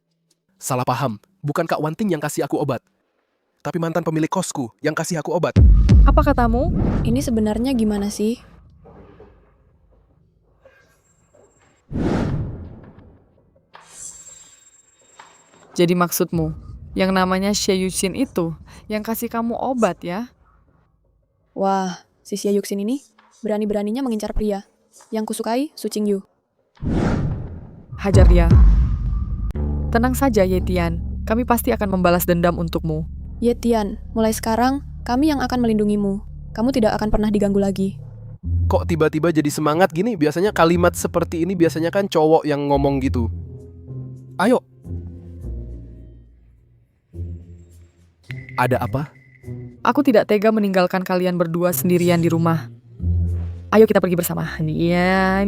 Salah paham, bukan Kak Wanting yang kasih aku obat. Tapi mantan pemilik kosku yang kasih aku obat. Apa katamu? Ini sebenarnya gimana sih? Jadi maksudmu, yang namanya Xie Yuxin itu, yang kasih kamu obat ya? Wah, si Xie Yuxin ini berani-beraninya mengincar pria. Yang kusukai, Su Qingyu. Hajar dia. Tenang saja, Yetian. Kami pasti akan membalas dendam untukmu. Yetian, mulai sekarang, kami yang akan melindungimu. Kamu tidak akan pernah diganggu lagi. Kok tiba-tiba jadi semangat gini? Biasanya kalimat seperti ini biasanya kan cowok yang ngomong gitu. Ayo. Ada apa? Aku tidak tega meninggalkan kalian berdua sendirian di rumah. Ayo kita pergi bersama. Iya.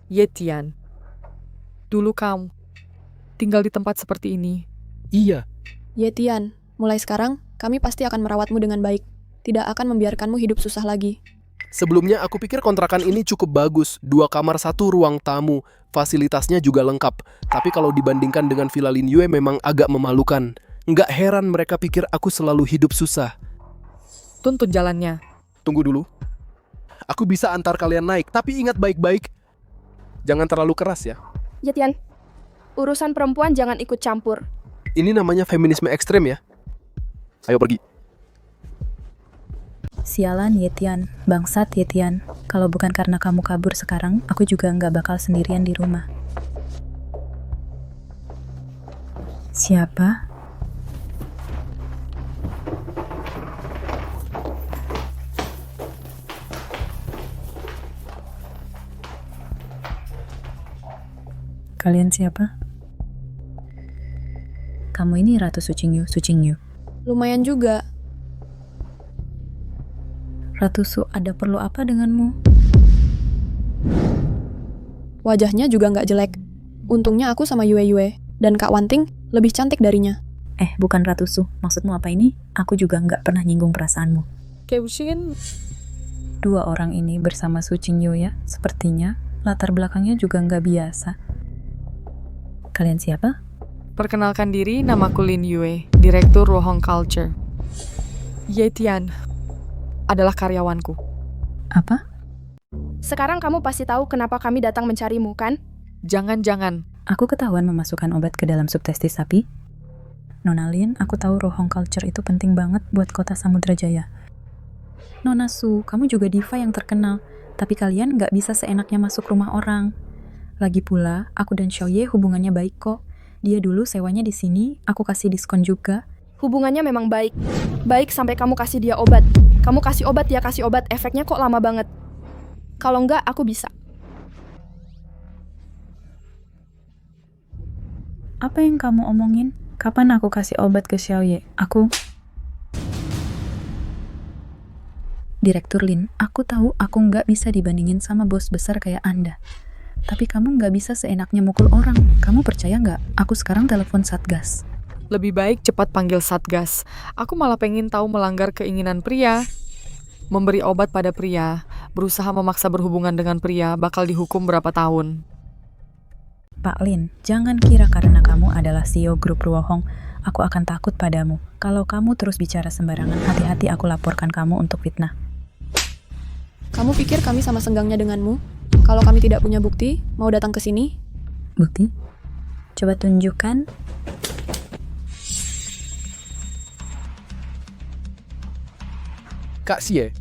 Yetian, dulu kamu tinggal di tempat seperti ini. Iya. Yetian, mulai sekarang, kami pasti akan merawatmu dengan baik. Tidak akan membiarkanmu hidup susah lagi. Sebelumnya aku pikir kontrakan ini cukup bagus. 2 kamar 1 ruang tamu. Fasilitasnya juga lengkap. Tapi kalau dibandingkan dengan Villa Lin Yue memang agak memalukan. Nggak heran mereka pikir aku selalu hidup susah. Tuntun jalannya. Tunggu dulu. Aku bisa antar kalian naik, tapi ingat baik-baik. Jangan terlalu keras ya. Yetian, urusan perempuan jangan ikut campur. Ini namanya feminisme ekstrem ya. Ayo pergi. Sialan Yetian, bangsat Yetian. Kalau bukan karena kamu kabur sekarang, aku juga nggak bakal sendirian di rumah. Siapa? Kalian siapa? Kamu ini Ratu Su Qingyu. Lumayan juga. Ratu Su, ada perlu apa denganmu? Wajahnya juga nggak jelek. Untungnya aku sama Yue dan Kak Wanting lebih cantik darinya. Bukan Ratu Su. Maksudmu apa ini? Aku juga nggak pernah nyinggung perasaanmu. Keushin. 2 orang ini bersama Su Qingyu ya. Sepertinya latar belakangnya juga nggak biasa. Kalian siapa? Perkenalkan diri, namaku Lin Yue, Direktur Ruohong Culture. Yetian adalah karyawanku. Apa? Sekarang kamu pasti tahu kenapa kami datang mencarimu, kan? Jangan-jangan. Aku ketahuan memasukkan obat ke dalam subtestis sapi. Nona Lin, aku tahu Ruohong Culture itu penting banget buat kota Samudra Jaya. Nona Su, kamu juga diva yang terkenal. Tapi kalian nggak bisa seenaknya masuk rumah orang. Lagi pula, aku dan Xiaoye hubungannya baik kok. Dia dulu sewanya di sini, aku kasih diskon juga. Hubungannya memang baik. Baik sampai kamu kasih dia obat. Kamu kasih obat, dia kasih obat. Efeknya kok lama banget. Kalau enggak, aku bisa. Apa yang kamu omongin? Kapan aku kasih obat ke Xiaoye? Direktur Lin, aku tahu aku nggak bisa dibandingin sama bos besar kayak Anda. Tapi kamu nggak bisa seenaknya mukul orang. Kamu percaya nggak? Aku sekarang telepon Satgas. Lebih baik cepat panggil Satgas. Aku malah pengen tahu melanggar keinginan pria. Memberi obat pada pria, berusaha memaksa berhubungan dengan pria, bakal dihukum berapa tahun. Pak Lin, jangan kira karena kamu adalah CEO grup Ruohong, aku akan takut padamu. Kalau kamu terus bicara sembarangan, hati-hati aku laporkan kamu untuk fitnah. Kamu pikir kami sama senggangnya denganmu? Kalau kami tidak punya bukti, mau datang ke sini? Bukti? Coba tunjukkan. Kak Xie,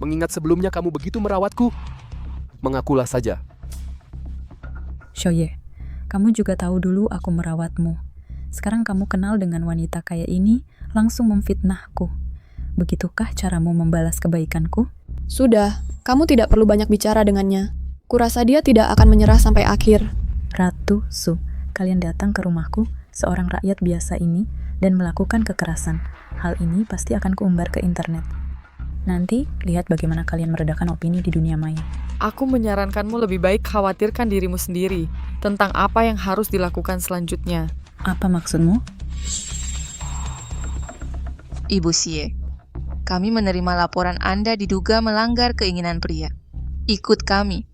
mengingat sebelumnya kamu begitu merawatku, mengakulah saja. Xiaoye, kamu juga tahu dulu aku merawatmu. Sekarang kamu kenal dengan wanita kayak ini, langsung memfitnahku. Begitukah caramu membalas kebaikanku? Sudah, kamu tidak perlu banyak bicara dengannya. Kurasa dia tidak akan menyerah sampai akhir. Ratu Su, kalian datang ke rumahku, seorang rakyat biasa ini, dan melakukan kekerasan. Hal ini pasti akan kuumbar ke internet. Nanti, lihat bagaimana kalian meredakan opini di dunia maya. Aku menyarankanmu lebih baik khawatirkan dirimu sendiri tentang apa yang harus dilakukan selanjutnya. Apa maksudmu? Ibu Xie, kami menerima laporan Anda diduga melanggar keinginan pria. Ikut kami.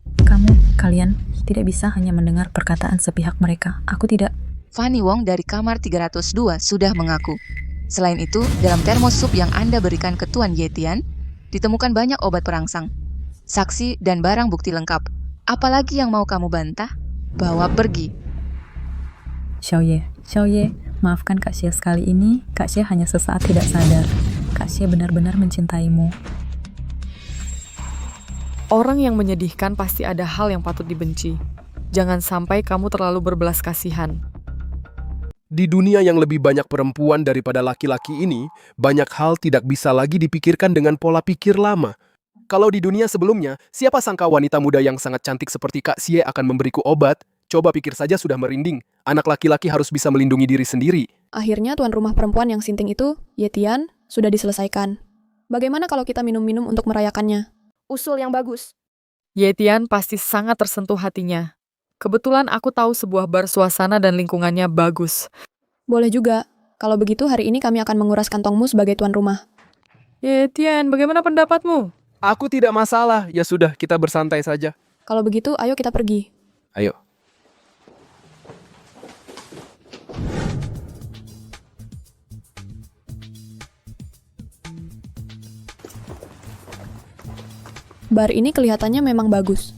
Kalian tidak bisa hanya mendengar perkataan sepihak mereka. Aku tidak. Fanny Wong dari kamar 302 sudah mengaku. Selain itu, dalam termos sup yang Anda berikan ke Tuan Yetian, ditemukan banyak obat perangsang, saksi, dan barang bukti lengkap. Apalagi yang mau kamu bantah? Bawa pergi. Xiaoye, maafkan Kak Xie sekali ini. Kak Xie hanya sesaat tidak sadar. Kak Xie benar-benar mencintaimu. Orang yang menyedihkan pasti ada hal yang patut dibenci. Jangan sampai kamu terlalu berbelas kasihan. Di dunia yang lebih banyak perempuan daripada laki-laki ini, banyak hal tidak bisa lagi dipikirkan dengan pola pikir lama. Kalau di dunia sebelumnya, siapa sangka wanita muda yang sangat cantik seperti Kak Xie akan memberiku obat? Coba pikir saja sudah merinding. Anak laki-laki harus bisa melindungi diri sendiri. Akhirnya tuan rumah perempuan yang sinting itu, Yetian, sudah diselesaikan. Bagaimana kalau kita minum-minum untuk merayakannya? Usul yang bagus. Yetian pasti sangat tersentuh hatinya. Kebetulan aku tahu sebuah bar suasana dan lingkungannya bagus. Boleh juga. Kalau begitu hari ini kami akan menguras kantongmu sebagai tuan rumah. Yetian, bagaimana pendapatmu? Aku tidak masalah. Ya sudah, kita bersantai saja. Kalau begitu, ayo kita pergi. Ayo. Bar ini kelihatannya memang bagus.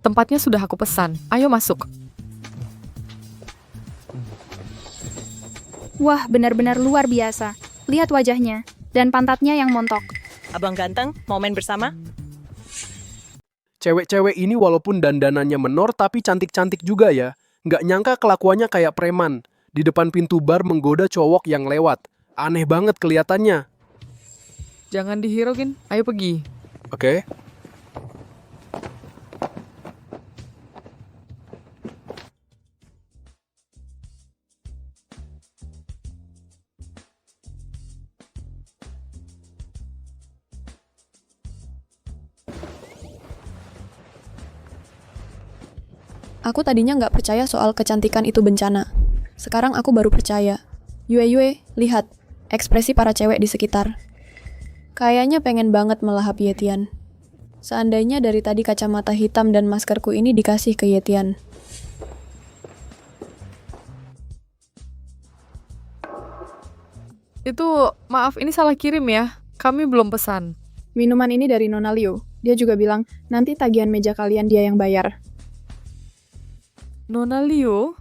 Tempatnya sudah aku pesan. Ayo masuk. Wah, benar-benar luar biasa. Lihat wajahnya dan pantatnya yang montok. Abang ganteng, mau main bersama? Cewek-cewek ini walaupun dandanannya menor tapi cantik-cantik juga ya. Nggak nyangka kelakuannya kayak preman. Di depan pintu bar menggoda cowok yang lewat. Aneh banget kelihatannya. Jangan dihirauin. Ayo pergi. Oke. Aku tadinya nggak percaya soal kecantikan itu bencana. Sekarang aku baru percaya. Yue, lihat. Ekspresi para cewek di sekitar. Kayaknya pengen banget melahap Yetian. Seandainya dari tadi kacamata hitam dan maskerku ini dikasih ke Yetian. Itu, maaf ini salah kirim ya. Kami belum pesan. Minuman ini dari Nona Liu. Dia juga bilang, nanti tagihan meja kalian dia yang bayar. Nona Liu?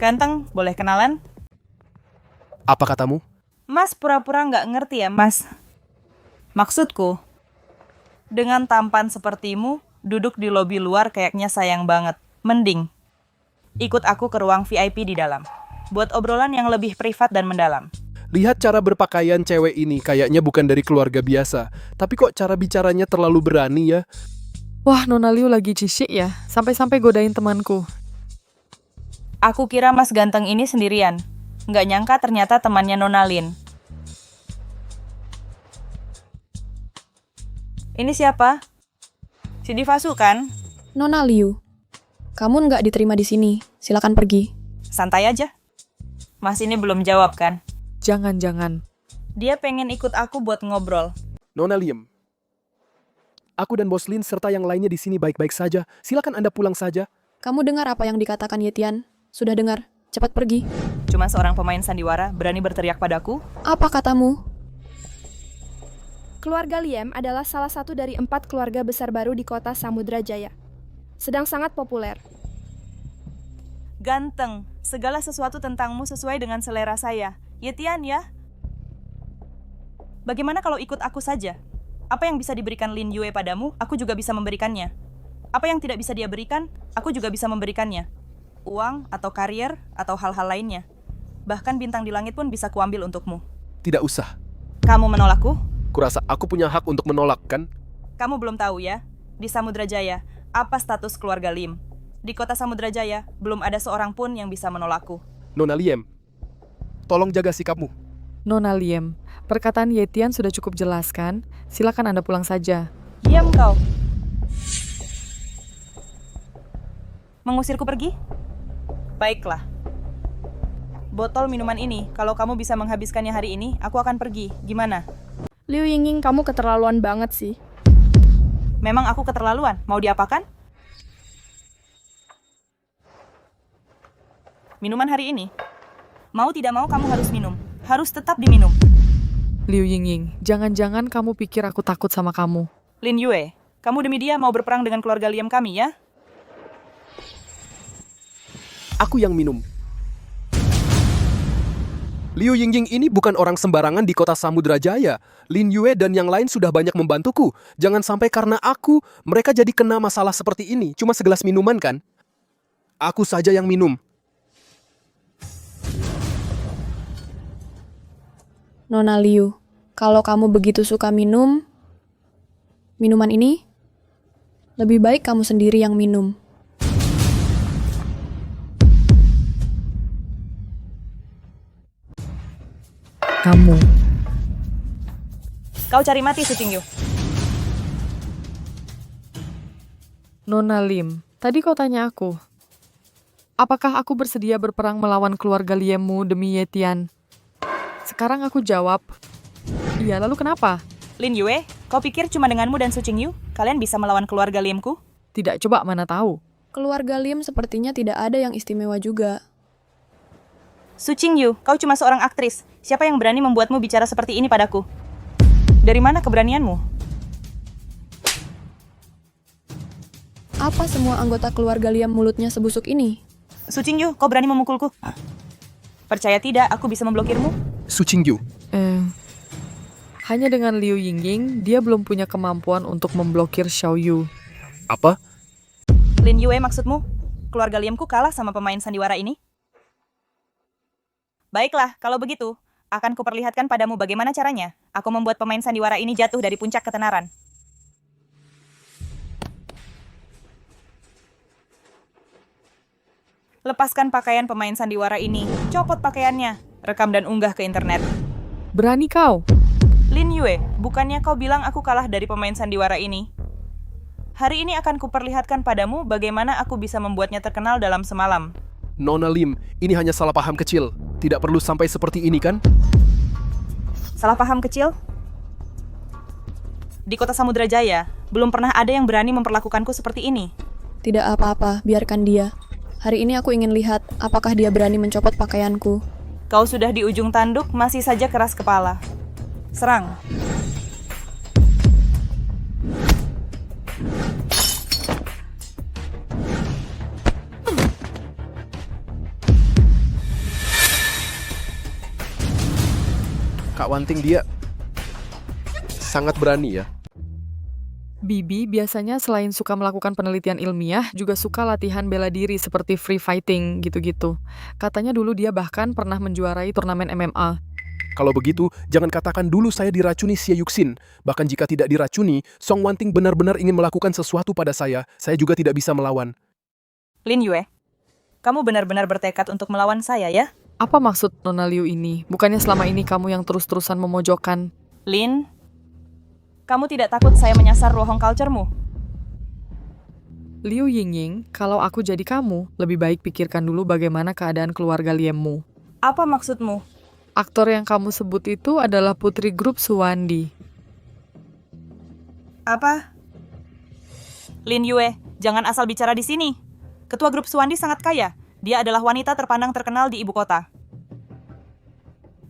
Ganteng, boleh kenalan? Apa katamu? Mas pura-pura nggak ngerti ya, Mas? Maksudku, dengan tampan sepertimu, duduk di lobi luar kayaknya sayang banget. Mending, ikut aku ke ruang VIP di dalam. Buat obrolan yang lebih privat dan mendalam. Lihat cara berpakaian cewek ini, kayaknya bukan dari keluarga biasa. Tapi kok cara bicaranya terlalu berani ya? Wah, Nona Liu lagi cisik ya. Sampai-sampai godain temanku. Aku kira Mas ganteng ini sendirian. Nggak nyangka ternyata temannya Nona Lin. Ini siapa? Si Divasu kan? Nona Liu, kamu nggak diterima di sini. Silakan pergi. Santai aja. Mas ini belum jawab kan? Jangan. Dia pengen ikut aku buat ngobrol. Nona Liam, aku dan Bos Lin serta yang lainnya di sini baik-baik saja. Silakan Anda pulang saja. Kamu dengar apa yang dikatakan Yetian? Sudah dengar? Cepat pergi. Cuma seorang pemain sandiwara berani berteriak padaku? Apa katamu? Keluarga Liem adalah salah satu dari 4 keluarga besar baru di kota Samudra Jaya. Sedang sangat populer. Ganteng, segala sesuatu tentangmu sesuai dengan selera saya. Yetian ya? Bagaimana kalau ikut aku saja? Apa yang bisa diberikan Lin Yue padamu, aku juga bisa memberikannya. Apa yang tidak bisa dia berikan, aku juga bisa memberikannya. Uang, atau karier, atau hal-hal lainnya. Bahkan bintang di langit pun bisa kuambil untukmu. Tidak usah. Kamu menolakku? Kurasa aku punya hak untuk menolak, kan? Kamu belum tahu ya, di Samudra Jaya, apa status keluarga Lim. Di kota Samudra Jaya, belum ada seorang pun yang bisa menolakku. Nona Liem, tolong jaga sikapmu. Nona Liem, perkataan Yetian sudah cukup jelas kan? Silakan Anda pulang saja. Diam kau. Mengusirku pergi? Baiklah. Botol minuman ini, kalau kamu bisa menghabiskannya hari ini, aku akan pergi. Gimana? Liu Yingying, kamu keterlaluan banget sih. Memang aku keterlaluan? Mau diapakan? Minuman hari ini? Mau tidak mau kamu harus minum. Harus tetap diminum. Liu Yingying, jangan-jangan kamu pikir aku takut sama kamu. Lin Yue, kamu demi dia mau berperang dengan keluarga Liam kami ya? Aku yang minum. Liu Yingying ini bukan orang sembarangan di kota Samudra Jaya. Lin Yue dan yang lain sudah banyak membantuku. Jangan sampai karena aku, mereka jadi kena masalah seperti ini. Cuma segelas minuman kan? Aku saja yang minum. Nona Liu, kalau kamu begitu suka minum, minuman ini, lebih baik kamu sendiri yang minum. Kamu. Kau cari mati, Su Qingyu. Nona Lim, tadi kau tanya aku, apakah aku bersedia berperang melawan keluarga Liemmu demi Yetian? Sekarang aku jawab, iya, lalu kenapa? Lin Yue, kau pikir cuma denganmu dan Su Qingyu, kalian bisa melawan keluarga Liemku? Tidak, coba mana tahu. Keluarga Lim sepertinya tidak ada yang istimewa juga. Su Qingyu, kau cuma seorang aktris. Siapa yang berani membuatmu bicara seperti ini padaku? Dari mana keberanianmu? Apa semua anggota keluarga Liam mulutnya sebusuk ini? Su Qingyu, kau berani memukulku? Percaya tidak, aku bisa memblokirmu? Su Qingyu. Hanya dengan Liu Yingying, dia belum punya kemampuan untuk memblokir Xiao Yu. Apa? Lin Yue maksudmu? Keluarga Liamku kalah sama pemain sandiwara ini? Baiklah, kalau begitu, akan kuperlihatkan padamu bagaimana caranya aku membuat pemain sandiwara ini jatuh dari puncak ketenaran. Lepaskan pakaian pemain sandiwara ini, copot pakaiannya, rekam dan unggah ke internet. Berani kau? Lin Yue, bukannya kau bilang aku kalah dari pemain sandiwara ini? Hari ini akan kuperlihatkan padamu bagaimana aku bisa membuatnya terkenal dalam semalam. Nona Lim, ini hanya salah paham kecil. Tidak perlu sampai seperti ini kan? Salah paham kecil? Di kota Samudra Jaya, belum pernah ada yang berani memperlakukanku seperti ini. Tidak apa-apa, biarkan dia. Hari ini aku ingin lihat apakah dia berani mencopot pakaianku. Kau sudah di ujung tanduk, masih saja keras kepala. Serang. Kak Wanting dia sangat berani ya. Bibi biasanya selain suka melakukan penelitian ilmiah, juga suka latihan bela diri seperti free fighting gitu-gitu. Katanya dulu dia bahkan pernah menjuarai turnamen MMA. Kalau begitu, jangan katakan dulu saya diracuni Xie Yuxin. Bahkan jika tidak diracuni, Song Wanting benar-benar ingin melakukan sesuatu pada saya juga tidak bisa melawan. Lin Yue, kamu benar-benar bertekad untuk melawan saya ya? Apa maksud Nona Liu ini? Bukannya selama ini kamu yang terus-terusan memojokkan? Lin, kamu tidak takut saya menyasar rohong culture-mu? Liu Yingying, kalau aku jadi kamu, lebih baik pikirkan dulu bagaimana keadaan keluarga Liemmu. Apa maksudmu? Aktor yang kamu sebut itu adalah putri grup Suwandi. Apa? Lin Yue, jangan asal bicara di sini. Ketua grup Suwandi sangat kaya. Dia adalah wanita terpandang terkenal di ibu kota.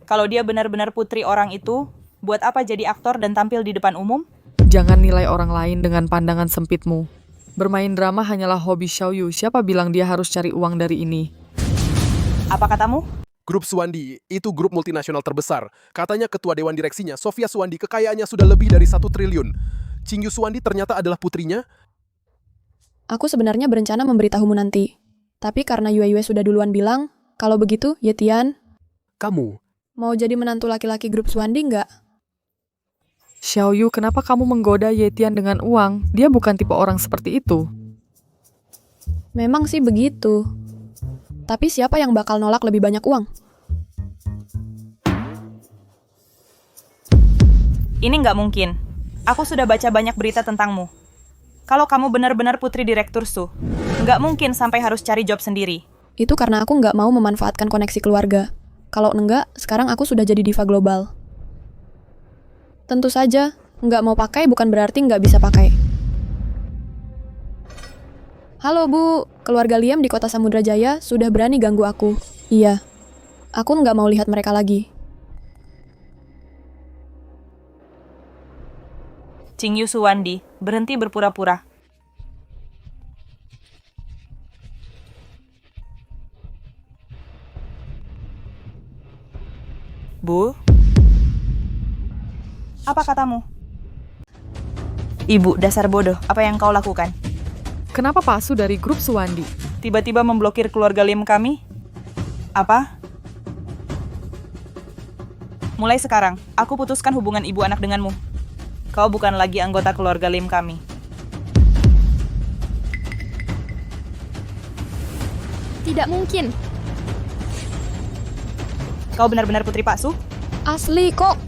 Kalau dia benar-benar putri orang itu, buat apa jadi aktor dan tampil di depan umum? Jangan nilai orang lain dengan pandangan sempitmu. Bermain drama hanyalah hobi Xiao Yu. Siapa bilang dia harus cari uang dari ini? Apa katamu? Grup Suwandi itu grup multinasional terbesar. Katanya ketua dewan direksinya, Sofia Suwandi, kekayaannya sudah lebih dari 1 triliun. Qingyu Suwandi ternyata adalah putrinya. Aku sebenarnya berencana memberitahumu nanti. Tapi karena Yue sudah duluan bilang, kalau begitu, Yetian, kamu mau jadi menantu laki-laki grup Suwandi nggak? Xiao Yu, kenapa kamu menggoda Yetian dengan uang? Dia bukan tipe orang seperti itu. Memang sih begitu. Tapi siapa yang bakal nolak lebih banyak uang? Ini nggak mungkin. Aku sudah baca banyak berita tentangmu. Kalau kamu benar-benar putri direktur Su, nggak mungkin sampai harus cari job sendiri. Itu karena aku nggak mau memanfaatkan koneksi keluarga. Kalau enggak, sekarang aku sudah jadi diva global. Tentu saja, nggak mau pakai bukan berarti nggak bisa pakai. Halo Bu, keluarga Liam di kota Samudra Jaya sudah berani ganggu aku. Iya, aku nggak mau lihat mereka lagi. Qingyu Suwandi, berhenti berpura-pura. Bu? Apa katamu? Ibu, dasar bodoh. Apa yang kau lakukan? Kenapa Pak Su dari grup Suwandi? Tiba-tiba memblokir keluarga Lim kami? Apa? Mulai sekarang, aku putuskan hubungan ibu anak denganmu. Kau bukan lagi anggota keluarga Lim kami. Tidak mungkin. Kau benar-benar putri Pak Su? Asli kok.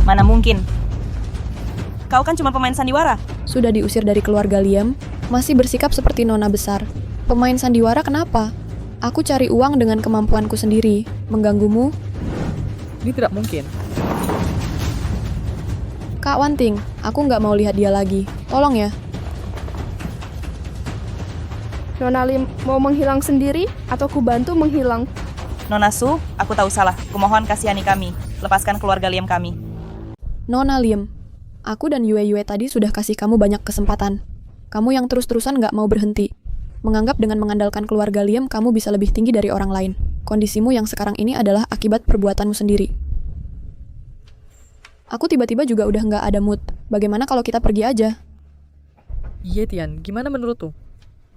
Mana mungkin? Kau kan cuma pemain sandiwara. Sudah diusir dari keluarga Liam, masih bersikap seperti nona besar. Pemain sandiwara kenapa? Aku cari uang dengan kemampuanku sendiri. Mengganggumu? Ini tidak mungkin. Kak Wanting, aku nggak mau lihat dia lagi. Tolong ya. Nona Lim mau menghilang sendiri atau ku bantu menghilang? Nona Su, aku tahu salah. Kumohon kasihani kami. Lepaskan keluarga Liam kami. Nona Liam, aku dan Yue tadi sudah kasih kamu banyak kesempatan. Kamu yang terus-terusan nggak mau berhenti. Menganggap dengan mengandalkan keluarga Liam, kamu bisa lebih tinggi dari orang lain. Kondisimu yang sekarang ini adalah akibat perbuatanmu sendiri. Aku tiba-tiba juga udah nggak ada mood. Bagaimana kalau kita pergi aja? Iya Tian, gimana menurut tuh?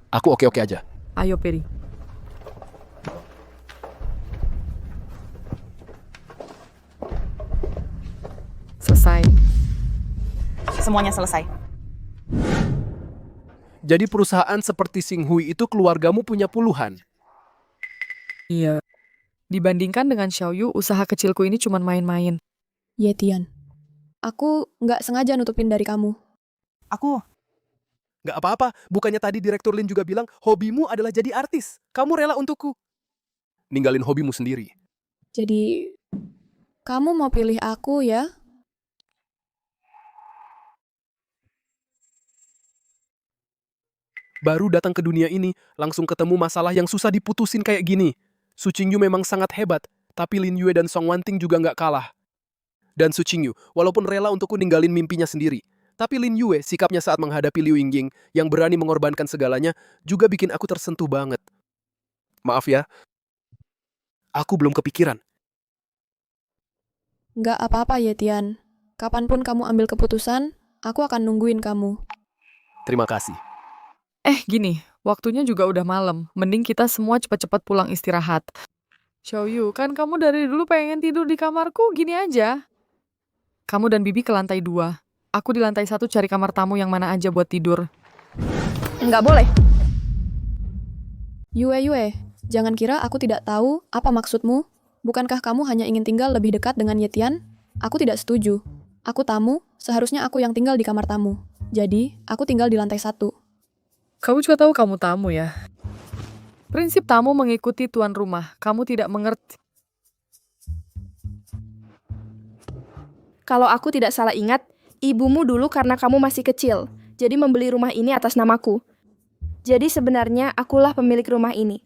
Aku oke-oke aja. Ayo Peri. Selesai. Semuanya selesai. Jadi perusahaan seperti Xinghui itu keluargamu punya puluhan? Iya. Dibandingkan dengan Xiaoyu, usaha kecilku ini cuma main-main. Tian. Aku nggak sengaja nutupin dari kamu. Aku? Nggak apa-apa, bukannya tadi Direktur Lin juga bilang hobimu adalah jadi artis. Kamu rela untukku. Ninggalin hobimu sendiri. Jadi, kamu mau pilih aku ya? Baru datang ke dunia ini, langsung ketemu masalah yang susah diputusin kayak gini. Su Qingyu memang sangat hebat, tapi Lin Yue dan Song Wanting juga nggak kalah. Dan Su Qingyu, walaupun rela untukku ninggalin mimpinya sendiri, tapi Lin Yue sikapnya saat menghadapi Liu Yingying yang berani mengorbankan segalanya juga bikin aku tersentuh banget. Maaf ya, aku belum kepikiran. Nggak apa-apa Tian. Kapanpun kamu ambil keputusan, aku akan nungguin kamu. Terima kasih. Gini, waktunya juga udah malam. Mending kita semua cepat-cepat pulang istirahat. Xiaoyu, kan kamu dari dulu pengen tidur di kamarku, gini aja. Kamu dan Bibi ke lantai 2. Aku di lantai 1 cari kamar tamu yang mana aja buat tidur. Nggak boleh. Yue, jangan kira aku tidak tahu apa maksudmu. Bukankah kamu hanya ingin tinggal lebih dekat dengan Tian? Aku tidak setuju. Aku tamu, seharusnya aku yang tinggal di kamar tamu. Jadi, aku tinggal di lantai 1. Kamu juga tahu kamu tamu ya? Prinsip tamu mengikuti tuan rumah. Kamu tidak mengerti. Kalau aku tidak salah ingat, ibumu dulu karena kamu masih kecil, jadi membeli rumah ini atas namaku. Jadi sebenarnya akulah pemilik rumah ini.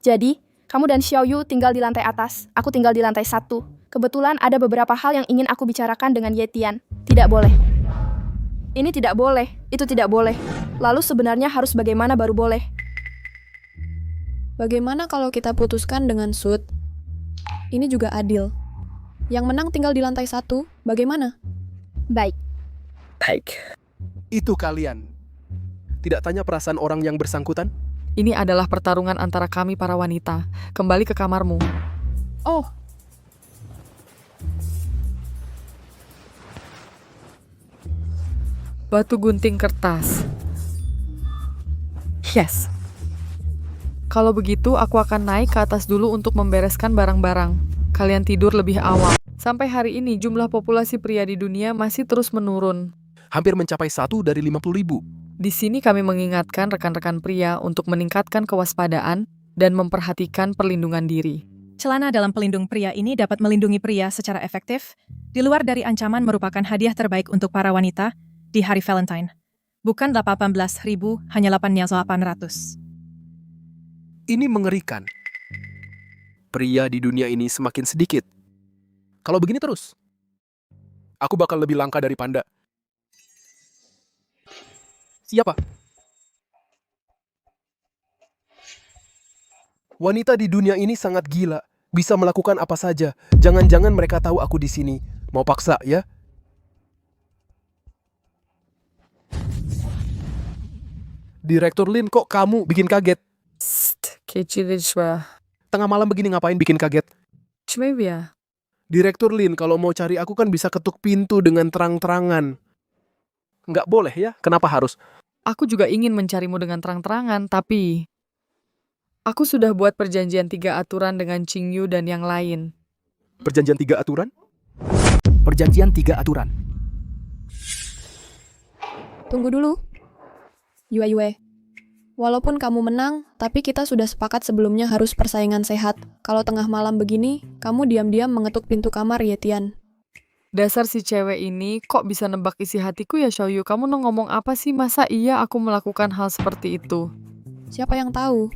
Jadi, kamu dan Xiaoyu tinggal di lantai atas, aku tinggal di lantai 1. Kebetulan ada beberapa hal yang ingin aku bicarakan dengan Tian. Tidak boleh. Ini tidak boleh, itu tidak boleh. Lalu sebenarnya harus bagaimana baru boleh? Bagaimana kalau kita putuskan dengan Sud? Ini juga adil. Yang menang tinggal di lantai 1, bagaimana? Baik. Itu kalian. Tidak tanya perasaan orang yang bersangkutan? Ini adalah pertarungan antara kami para wanita. Kembali ke kamarmu. Oh. Batu gunting kertas. Yes. Kalau begitu, aku akan naik ke atas dulu untuk membereskan barang-barang. kalian tidur lebih awal. Sampai hari ini jumlah populasi pria di dunia masih terus menurun. Hampir mencapai 1 dari 50.000. Di sini kami mengingatkan rekan-rekan pria untuk meningkatkan kewaspadaan dan memperhatikan perlindungan diri. Celana dalam pelindung pria ini dapat melindungi pria secara efektif, di luar dari ancaman merupakan hadiah terbaik untuk para wanita di hari Valentine. Bukan 18.000, hanya 8.800. Ini mengerikan. Pria di dunia ini semakin sedikit. Kalau begini terus, aku bakal lebih langka dari panda. Siapa? Wanita di dunia ini sangat gila. Bisa melakukan apa saja. Jangan-jangan mereka tahu aku di sini. Mau paksa, ya? Direktur Lin, kok kamu bikin kaget? Tengah malam begini ngapain bikin kaget? Direktur Lin, kalau mau cari aku kan bisa ketuk pintu dengan terang-terangan. Nggak boleh ya? Kenapa harus? Aku juga ingin mencarimu dengan terang-terangan, tapi aku sudah buat perjanjian 3 aturan dengan Ching Yu dan yang lain. Perjanjian 3 aturan? Perjanjian 3 aturan. Tunggu dulu. Yue. Walaupun kamu menang, tapi kita sudah sepakat sebelumnya harus persaingan sehat. Kalau tengah malam begini, kamu diam-diam mengetuk pintu kamar, Yetian. Dasar si cewek ini, kok bisa nebak isi hatiku ya, Xiaoyu? Kamu ngomong apa sih? Masa iya aku melakukan hal seperti itu? Siapa yang tahu?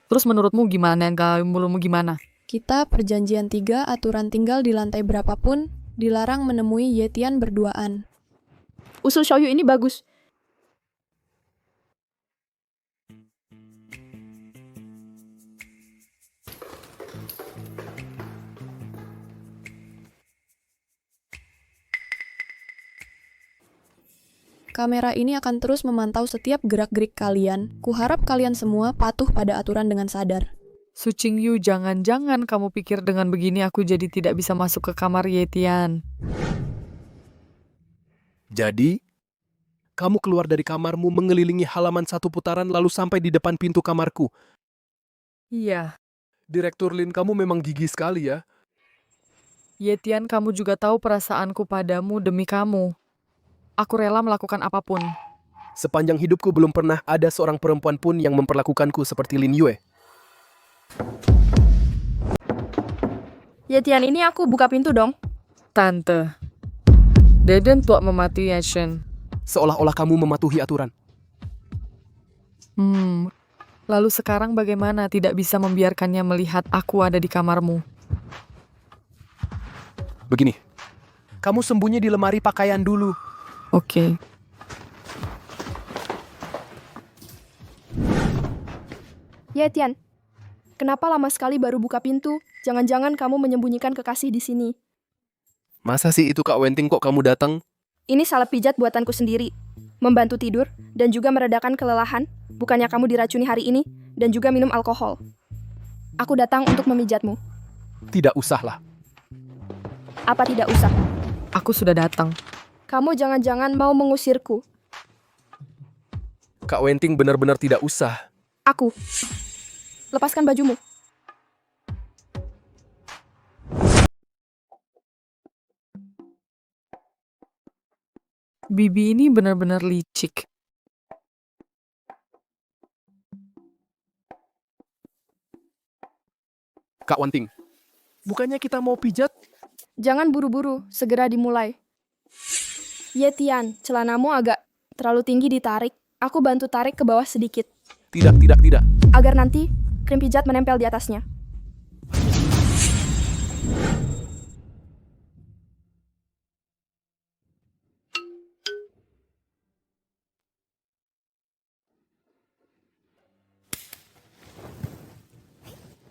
Terus menurutmu gimana? Menurutmu gimana? Kita perjanjian 3, aturan tinggal di lantai berapapun, dilarang menemui Yetian berduaan. Usul Xiaoyu ini bagus. Kamera ini akan terus memantau setiap gerak-gerik kalian. Kuharap kalian semua patuh pada aturan dengan sadar. Su Ching Yu, jangan-jangan kamu pikir dengan begini aku jadi tidak bisa masuk ke kamar Yetian. Jadi, kamu keluar dari kamarmu mengelilingi halaman 1 putaran lalu sampai di depan pintu kamarku. Iya. Direktur Lin, kamu memang gigih sekali ya. Yetian, kamu juga tahu perasaanku padamu demi kamu. Aku rela melakukan apapun. Sepanjang hidupku belum pernah ada seorang perempuan pun yang memperlakukanku seperti Lin Yue. Yetian, ini aku buka pintu dong. Tante, Deden tuak mematuhi action. Seolah-olah kamu mematuhi aturan. Lalu sekarang bagaimana tidak bisa membiarkannya melihat aku ada di kamarmu? Begini, kamu sembunyi di lemari pakaian dulu. Oke. Yetian, kenapa lama sekali baru buka pintu? Jangan-jangan kamu menyembunyikan kekasih di sini. Masa sih itu Kak Wenting kok kamu datang? Ini salep pijat buatanku sendiri. Membantu tidur dan juga meredakan kelelahan. Bukannya kamu diracuni hari ini dan juga minum alkohol. Aku datang untuk memijatmu. Tidak usahlah. Apa tidak usah? Aku sudah datang. Kamu jangan-jangan mau mengusirku. Kak Wenting benar-benar tidak usah. Aku. Lepaskan bajumu. Bibi ini benar-benar licik. Kak Wenting, bukannya kita mau pijat? Jangan buru-buru, segera dimulai. Yetian, celanamu agak terlalu tinggi ditarik. Aku bantu tarik ke bawah sedikit. Tidak. Agar nanti krim pijat menempel di atasnya.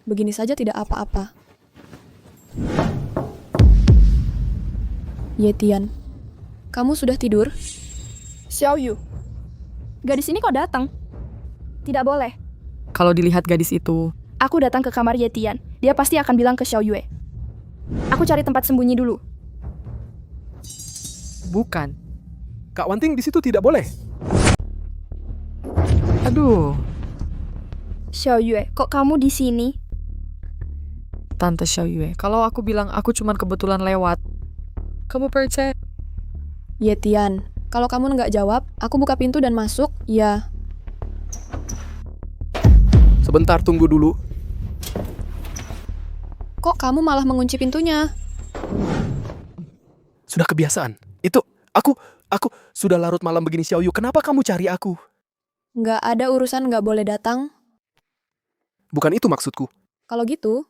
Begini saja tidak apa-apa. Yetian, kamu sudah tidur? Xiaoyu, gadis ini kok datang? Tidak boleh. Kalau dilihat gadis itu, aku datang ke kamar Yetian. Dia pasti akan bilang ke Xiaoyue. Aku cari tempat sembunyi dulu. Bukan. Kak Wenting di situ tidak boleh. Aduh. Xiaoyue, kok kamu di sini? Tante Xiaoyue, kalau aku bilang aku cuman kebetulan lewat, kamu percaya? Yetian, kalau kamu nggak jawab, aku buka pintu dan masuk, ya. Sebentar, tunggu dulu. Kok kamu malah mengunci pintunya? Sudah kebiasaan. Itu, aku sudah larut malam begini, Xiaoyu. Kenapa kamu cari aku? Nggak ada urusan nggak boleh datang. Bukan itu maksudku. Kalau gitu,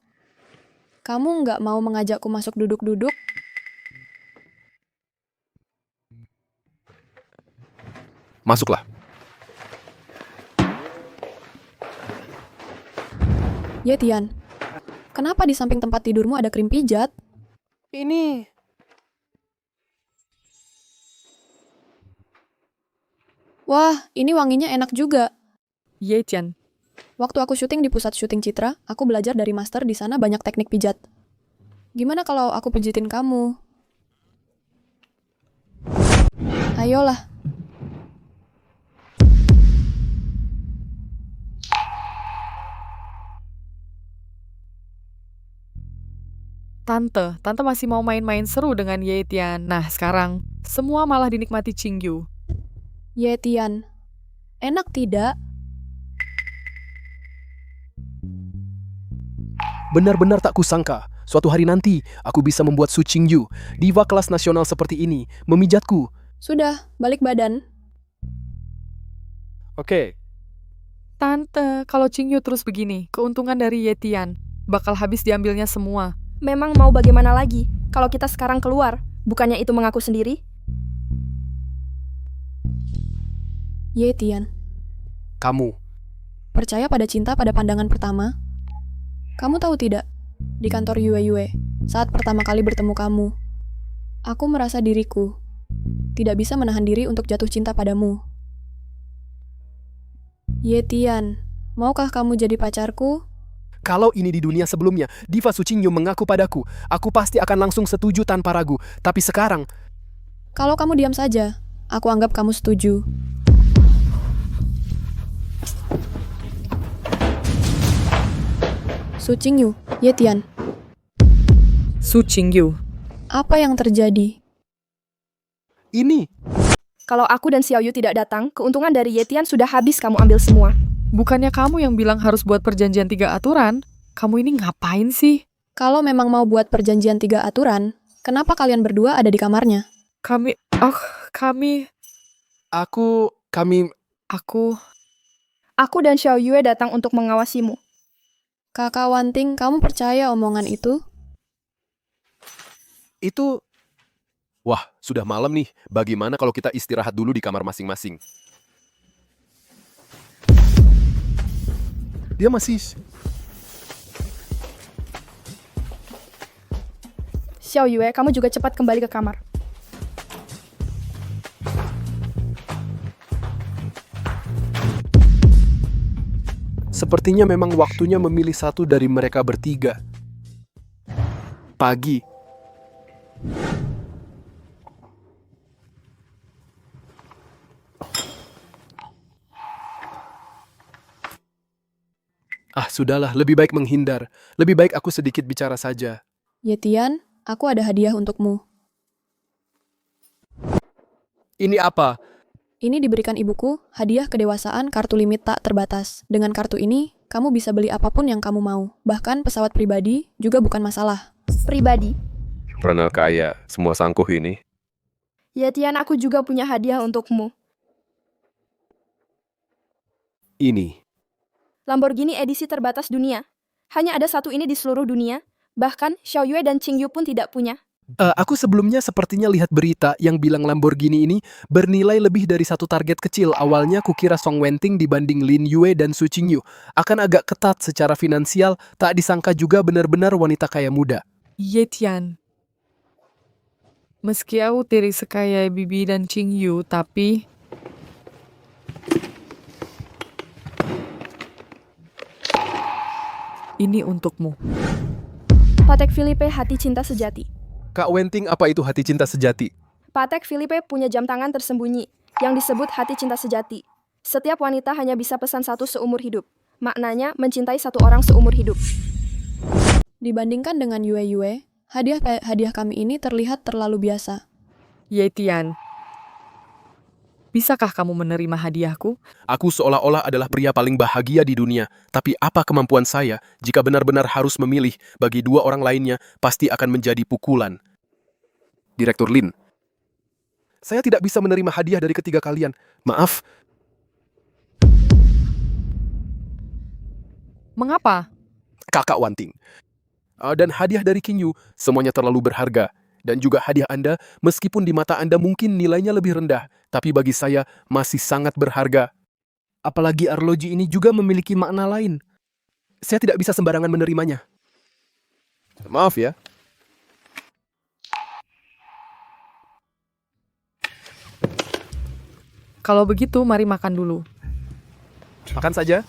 kamu nggak mau mengajakku masuk duduk-duduk? Masuklah. Yetian, kenapa di samping tempat tidurmu ada krim pijat? Ini... Wah, ini wanginya enak juga. Yetian. Waktu aku syuting di pusat syuting Citra, aku belajar dari master di sana banyak teknik pijat. Gimana kalau aku pijitin kamu? Ayolah. Tante masih mau main-main seru dengan Yetian. Nah, sekarang semua malah dinikmati Qingyu. Yetian, enak tidak? Benar-benar tak kusangka, suatu hari nanti aku bisa membuat Su Qingyu, diva kelas nasional seperti ini, memijatku. Sudah, balik badan. Oke. Tante, kalau Qingyu terus begini, keuntungan dari Yetian bakal habis diambilnya semua. Memang mau bagaimana lagi? Kalau kita sekarang keluar, bukannya itu mengaku sendiri? Yetian, Kamu. percaya pada cinta pada pandangan pertama? Kamu tahu tidak, di kantor Yue, saat pertama kali bertemu kamu, aku merasa diriku tidak bisa menahan diri untuk jatuh cinta padamu. Yetian, maukah kamu jadi pacarku? Kalau ini di dunia sebelumnya, diva Su Qingyu mengaku padaku, aku pasti akan langsung setuju tanpa ragu. Tapi sekarang... Kalau kamu diam saja, aku anggap kamu setuju. Su Qingyu, Yetian. Su Qingyu. Apa yang terjadi? Ini. Kalau aku dan Xiaoyu tidak datang, keuntungan dari Yetian sudah habis kamu ambil semua. Bukannya kamu yang bilang harus buat perjanjian 3 aturan? Kamu ini ngapain sih? Kalau memang mau buat perjanjian 3 aturan, kenapa kalian berdua ada di kamarnya? Kami... Aku dan Xiaoyue datang untuk mengawasimu. Kakak Wanting, kamu percaya omongan itu? Itu... Wah, sudah malam nih. Bagaimana kalau kita istirahat dulu di kamar masing-masing? Dia masih... Xiaoyue, kamu juga cepat kembali ke kamar. Sepertinya memang waktunya memilih satu dari mereka bertiga. Pagi. Sudahlah, lebih baik menghindar. Lebih baik aku sedikit bicara saja. Yetian, aku ada hadiah untukmu. Ini apa? Ini diberikan ibuku, hadiah kedewasaan kartu limit tak terbatas. Dengan kartu ini, kamu bisa beli apapun yang kamu mau. Bahkan pesawat pribadi juga bukan masalah. Pribadi? Pernah kaya, semua sangkuh ini. Yetian, aku juga punya hadiah untukmu. Ini. Lamborghini edisi terbatas dunia. Hanya ada satu ini di seluruh dunia. Bahkan Xiaoyue dan Qingyu pun tidak punya. Aku sebelumnya sepertinya lihat berita yang bilang Lamborghini ini bernilai lebih dari satu target kecil. Awalnya kukira Song Wenting dibanding Lin Yue dan Su Qingyu akan agak ketat secara finansial, tak disangka juga benar-benar wanita kaya muda. Yetian. Meski aku tidak sekaya Bibi dan Qingyu, tapi... Ini untukmu. Patek Philippe Hati Cinta Sejati. Kak Wenting, apa itu hati cinta sejati? Patek Philippe punya jam tangan tersembunyi yang disebut Hati Cinta Sejati. Setiap wanita hanya bisa pesan satu seumur hidup. Maknanya mencintai satu orang seumur hidup. Dibandingkan dengan Yue, hadiah kami ini terlihat terlalu biasa. Yetian, bisakah kamu menerima hadiahku? Aku seolah-olah adalah pria paling bahagia di dunia, tapi apa kemampuan saya jika benar-benar harus memilih bagi dua orang lainnya pasti akan menjadi pukulan. Direktur Lin, saya tidak bisa menerima hadiah dari ketiga kalian. Maaf. Mengapa? Kakak Wanting. Dan hadiah dari King Yu, semuanya terlalu berharga. Dan juga hadiah Anda, meskipun di mata Anda mungkin nilainya lebih rendah, tapi bagi saya masih sangat berharga. Apalagi arloji ini juga memiliki makna lain. Saya tidak bisa sembarangan menerimanya. Maaf ya. Kalau begitu, mari makan dulu. Makan saja.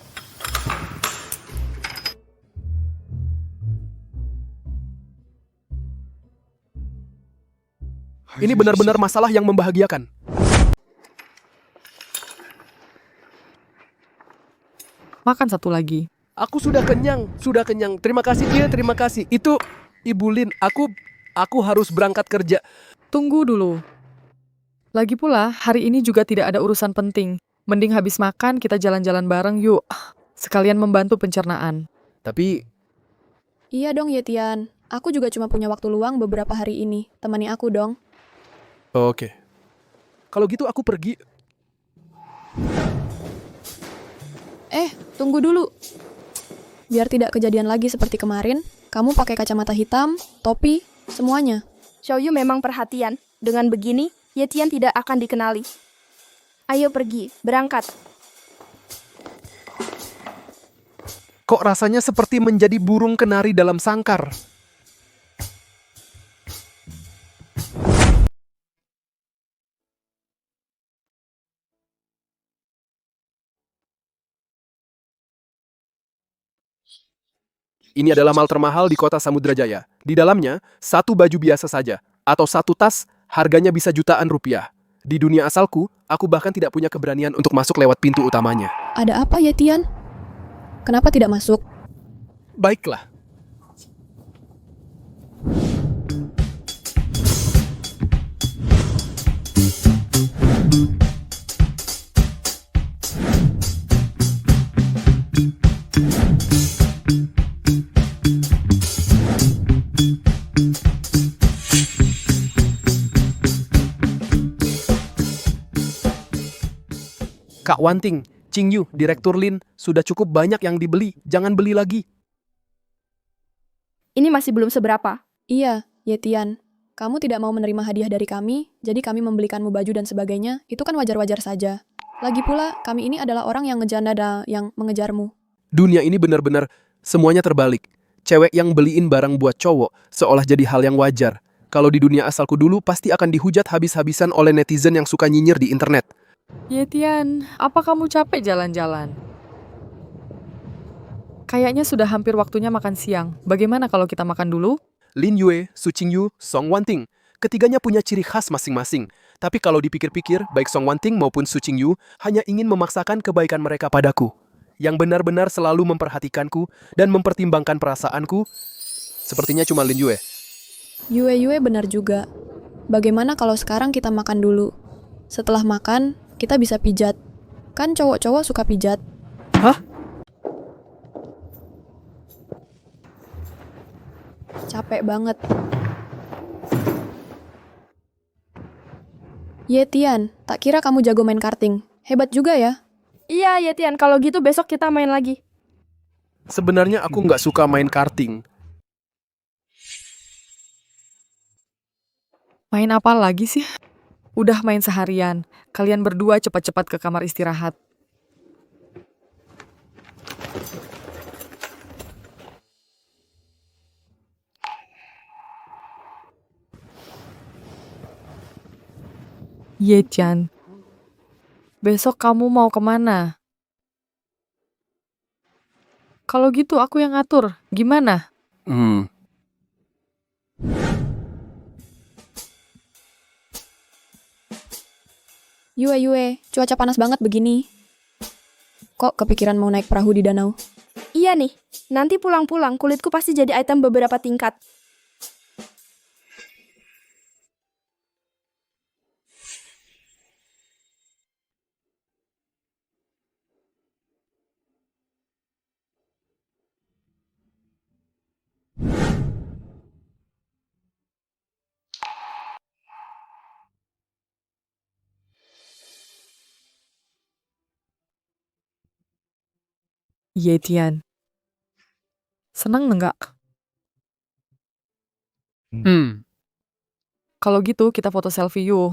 Ini benar-benar masalah yang membahagiakan. Makan satu lagi. Aku sudah kenyang. Terima kasih terima kasih. Itu Ibu Lin, aku harus berangkat kerja. Tunggu dulu. Lagi pula, hari ini juga tidak ada urusan penting. Mending habis makan kita jalan-jalan bareng yuk. Sekalian membantu pencernaan. Tapi... Iya dong Yetian, aku juga cuma punya waktu luang beberapa hari ini. Temani aku dong. Oke. Kalau gitu aku pergi. Tunggu dulu. Biar tidak kejadian lagi seperti kemarin, kamu pakai kacamata hitam, topi, semuanya. Xiaoyu memang perhatian. Dengan begini, Yetian tidak akan dikenali. Ayo pergi, berangkat. Kok rasanya seperti menjadi burung kenari dalam sangkar? Ini adalah mal termahal di kota Samudrajaya. Di dalamnya, satu baju biasa saja, atau satu tas, harganya bisa jutaan rupiah. Di dunia asalku, aku bahkan tidak punya keberanian untuk masuk lewat pintu utamanya. Ada apa Yetian? Kenapa tidak masuk? Baiklah. Kak Wanting, King Yu, Direktur Lin, sudah cukup banyak yang dibeli. Jangan beli lagi. Ini masih belum seberapa. Iya, Yetian. Kamu tidak mau menerima hadiah dari kami, jadi kami membelikanmu baju dan sebagainya. Itu kan wajar-wajar saja. Lagi pula, kami ini adalah orang yang yang mengejarmu. Dunia ini benar-benar semuanya terbalik. Cewek yang beliin barang buat cowok seolah jadi hal yang wajar. Kalau di dunia asalku dulu, pasti akan dihujat habis-habisan oleh netizen yang suka nyinyir di internet. Yetian, apa kamu capek jalan-jalan? Kayaknya sudah hampir waktunya makan siang. Bagaimana kalau kita makan dulu? Lin Yue, Su Qingyu, Song Wanting. Ketiganya punya ciri khas masing-masing. Tapi kalau dipikir-pikir, baik Song Wanting maupun Su Qingyu hanya ingin memaksakan kebaikan mereka padaku. Yang benar-benar selalu memperhatikanku dan mempertimbangkan perasaanku. Sepertinya cuma Lin Yue. Yue benar juga. Bagaimana kalau sekarang kita makan dulu? Setelah makan, kita bisa pijat. Kan cowok-cowok suka pijat. Hah? Capek banget. Yetian, tak kira kamu jago main karting. Hebat juga ya. Iya, Yetian. Kalau gitu besok kita main lagi. Sebenarnya aku nggak suka main karting. Main apa lagi sih? Udah main seharian. Kalian berdua cepat-cepat ke kamar istirahat. Yetian, besok kamu mau kemana? Kalau gitu aku yang ngatur. Gimana? Yue, cuaca panas banget begini. Kok kepikiran mau naik perahu di danau? Iya nih, nanti pulang-pulang kulitku pasti jadi item beberapa tingkat. Yetian. Senang nggak? Kalau gitu kita foto selfie yuk.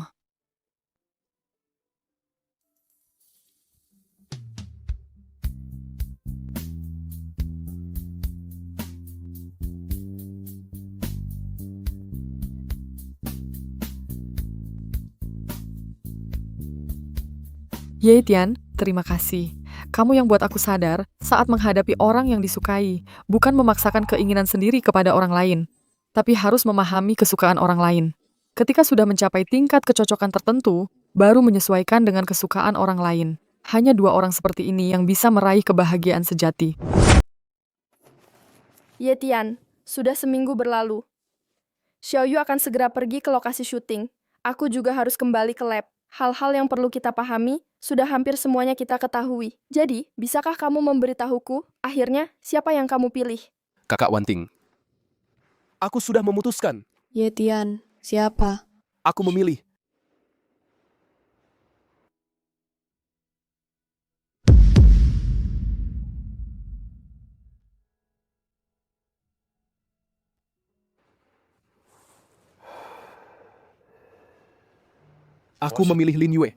Yetian, terima kasih. Kamu yang buat aku sadar saat menghadapi orang yang disukai, bukan memaksakan keinginan sendiri kepada orang lain, tapi harus memahami kesukaan orang lain. Ketika sudah mencapai tingkat kecocokan tertentu, baru menyesuaikan dengan kesukaan orang lain. Hanya 2 orang seperti ini yang bisa meraih kebahagiaan sejati. Yetian, sudah seminggu berlalu. Xiaoyu akan segera pergi ke lokasi syuting. Aku juga harus kembali ke lab. Hal-hal yang perlu kita pahami, sudah hampir semuanya kita ketahui. Jadi, bisakah kamu memberitahuku, akhirnya, siapa yang kamu pilih? Kakak Wanting. Aku sudah memutuskan. Yetian, siapa? Aku memilih. Aku memilih Lin Yue.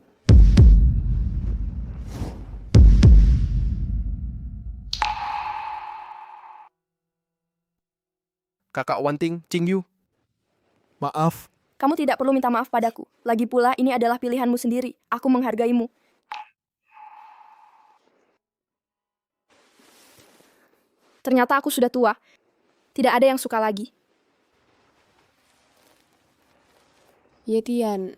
Kakak Wanting, Qing Yu. Maaf. Kamu tidak perlu minta maaf padaku. Lagi pula, ini adalah pilihanmu sendiri. Aku menghargaimu. Ternyata aku sudah tua. Tidak ada yang suka lagi. Yetian,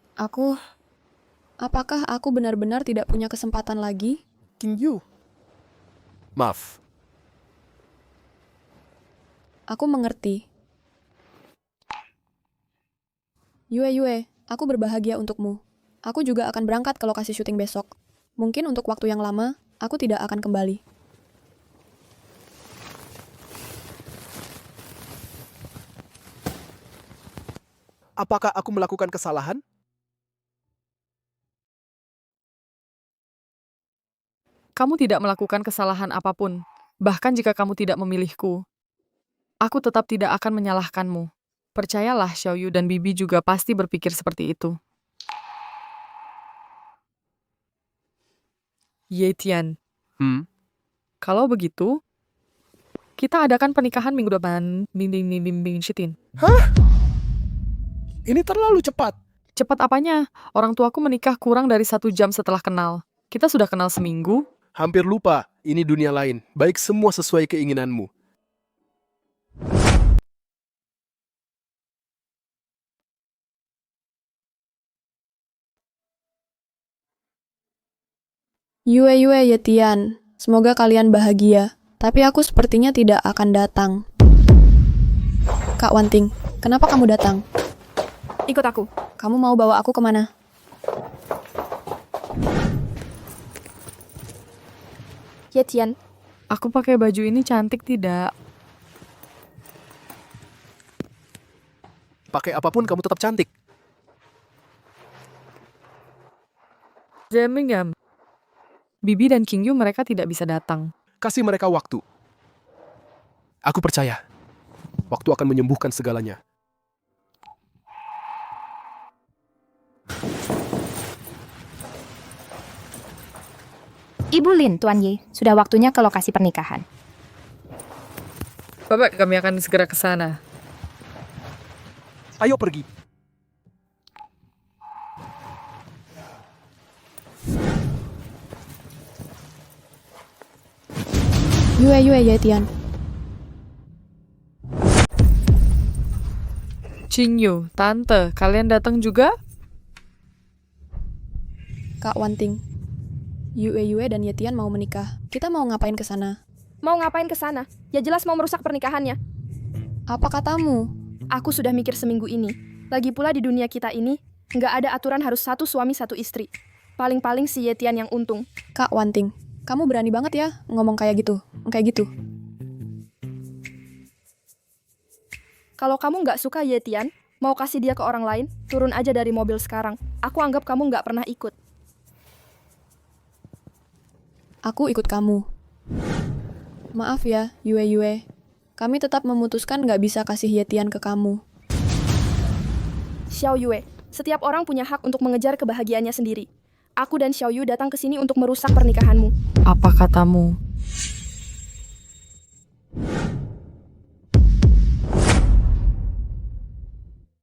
apakah aku benar-benar tidak punya kesempatan lagi? Qing Yu. Maaf. Aku mengerti. Yue, aku berbahagia untukmu. Aku juga akan berangkat ke lokasi syuting besok. Mungkin untuk waktu yang lama, aku tidak akan kembali. Apakah aku melakukan kesalahan? Kamu tidak melakukan kesalahan apapun, bahkan jika kamu tidak memilihku. Aku tetap tidak akan menyalahkanmu. Percayalah, Xiaoyu dan Bibi juga pasti berpikir seperti itu. Yetian. Kalau begitu, kita adakan pernikahan minggu depan. Hah? Ini terlalu cepat. Cepat apanya? Orang tuaku menikah kurang dari 1 jam setelah kenal. Kita sudah kenal seminggu. Hampir lupa, ini dunia lain. Baik semua sesuai keinginanmu. Yue, Yetian. Semoga kalian bahagia. Tapi aku sepertinya tidak akan datang. Kak Wanting, kenapa kamu datang? Ikut aku. Kamu mau bawa aku kemana? Yetian. Aku pakai baju ini cantik tidak? Pakai apapun kamu tetap cantik. Birmingham. Bibi dan Qing Yu mereka tidak bisa datang. Kasih mereka waktu. Aku percaya. Waktu akan menyembuhkan segalanya. Ibu Lin, Tuan Yi, sudah waktunya ke lokasi pernikahan. Bapak, kami akan segera ke sana. Ayo pergi. Yue, Yetian. Qing Yu, Tante, kalian datang juga? Kak Wanting. Yue dan Yetian mau menikah. Kita mau ngapain ke sana? Mau ngapain ke sana? Ya jelas mau merusak pernikahannya. Apa katamu? Aku sudah mikir seminggu ini. Lagi pula di dunia kita ini, nggak ada aturan harus satu suami satu istri. Paling-paling si Yetian yang untung. Kak Wanting, kamu berani banget ya ngomong kayak gitu. Kalau kamu nggak suka Yetian, mau kasih dia ke orang lain, turun aja dari mobil sekarang. Aku anggap kamu nggak pernah ikut. Aku ikut kamu. Maaf ya, Yue. Kami tetap memutuskan nggak bisa kasih Yetian ke kamu. Xiao Yue, setiap orang punya hak untuk mengejar kebahagiaannya sendiri. Aku dan Xiao Yu datang ke sini untuk merusak pernikahanmu. Apa katamu?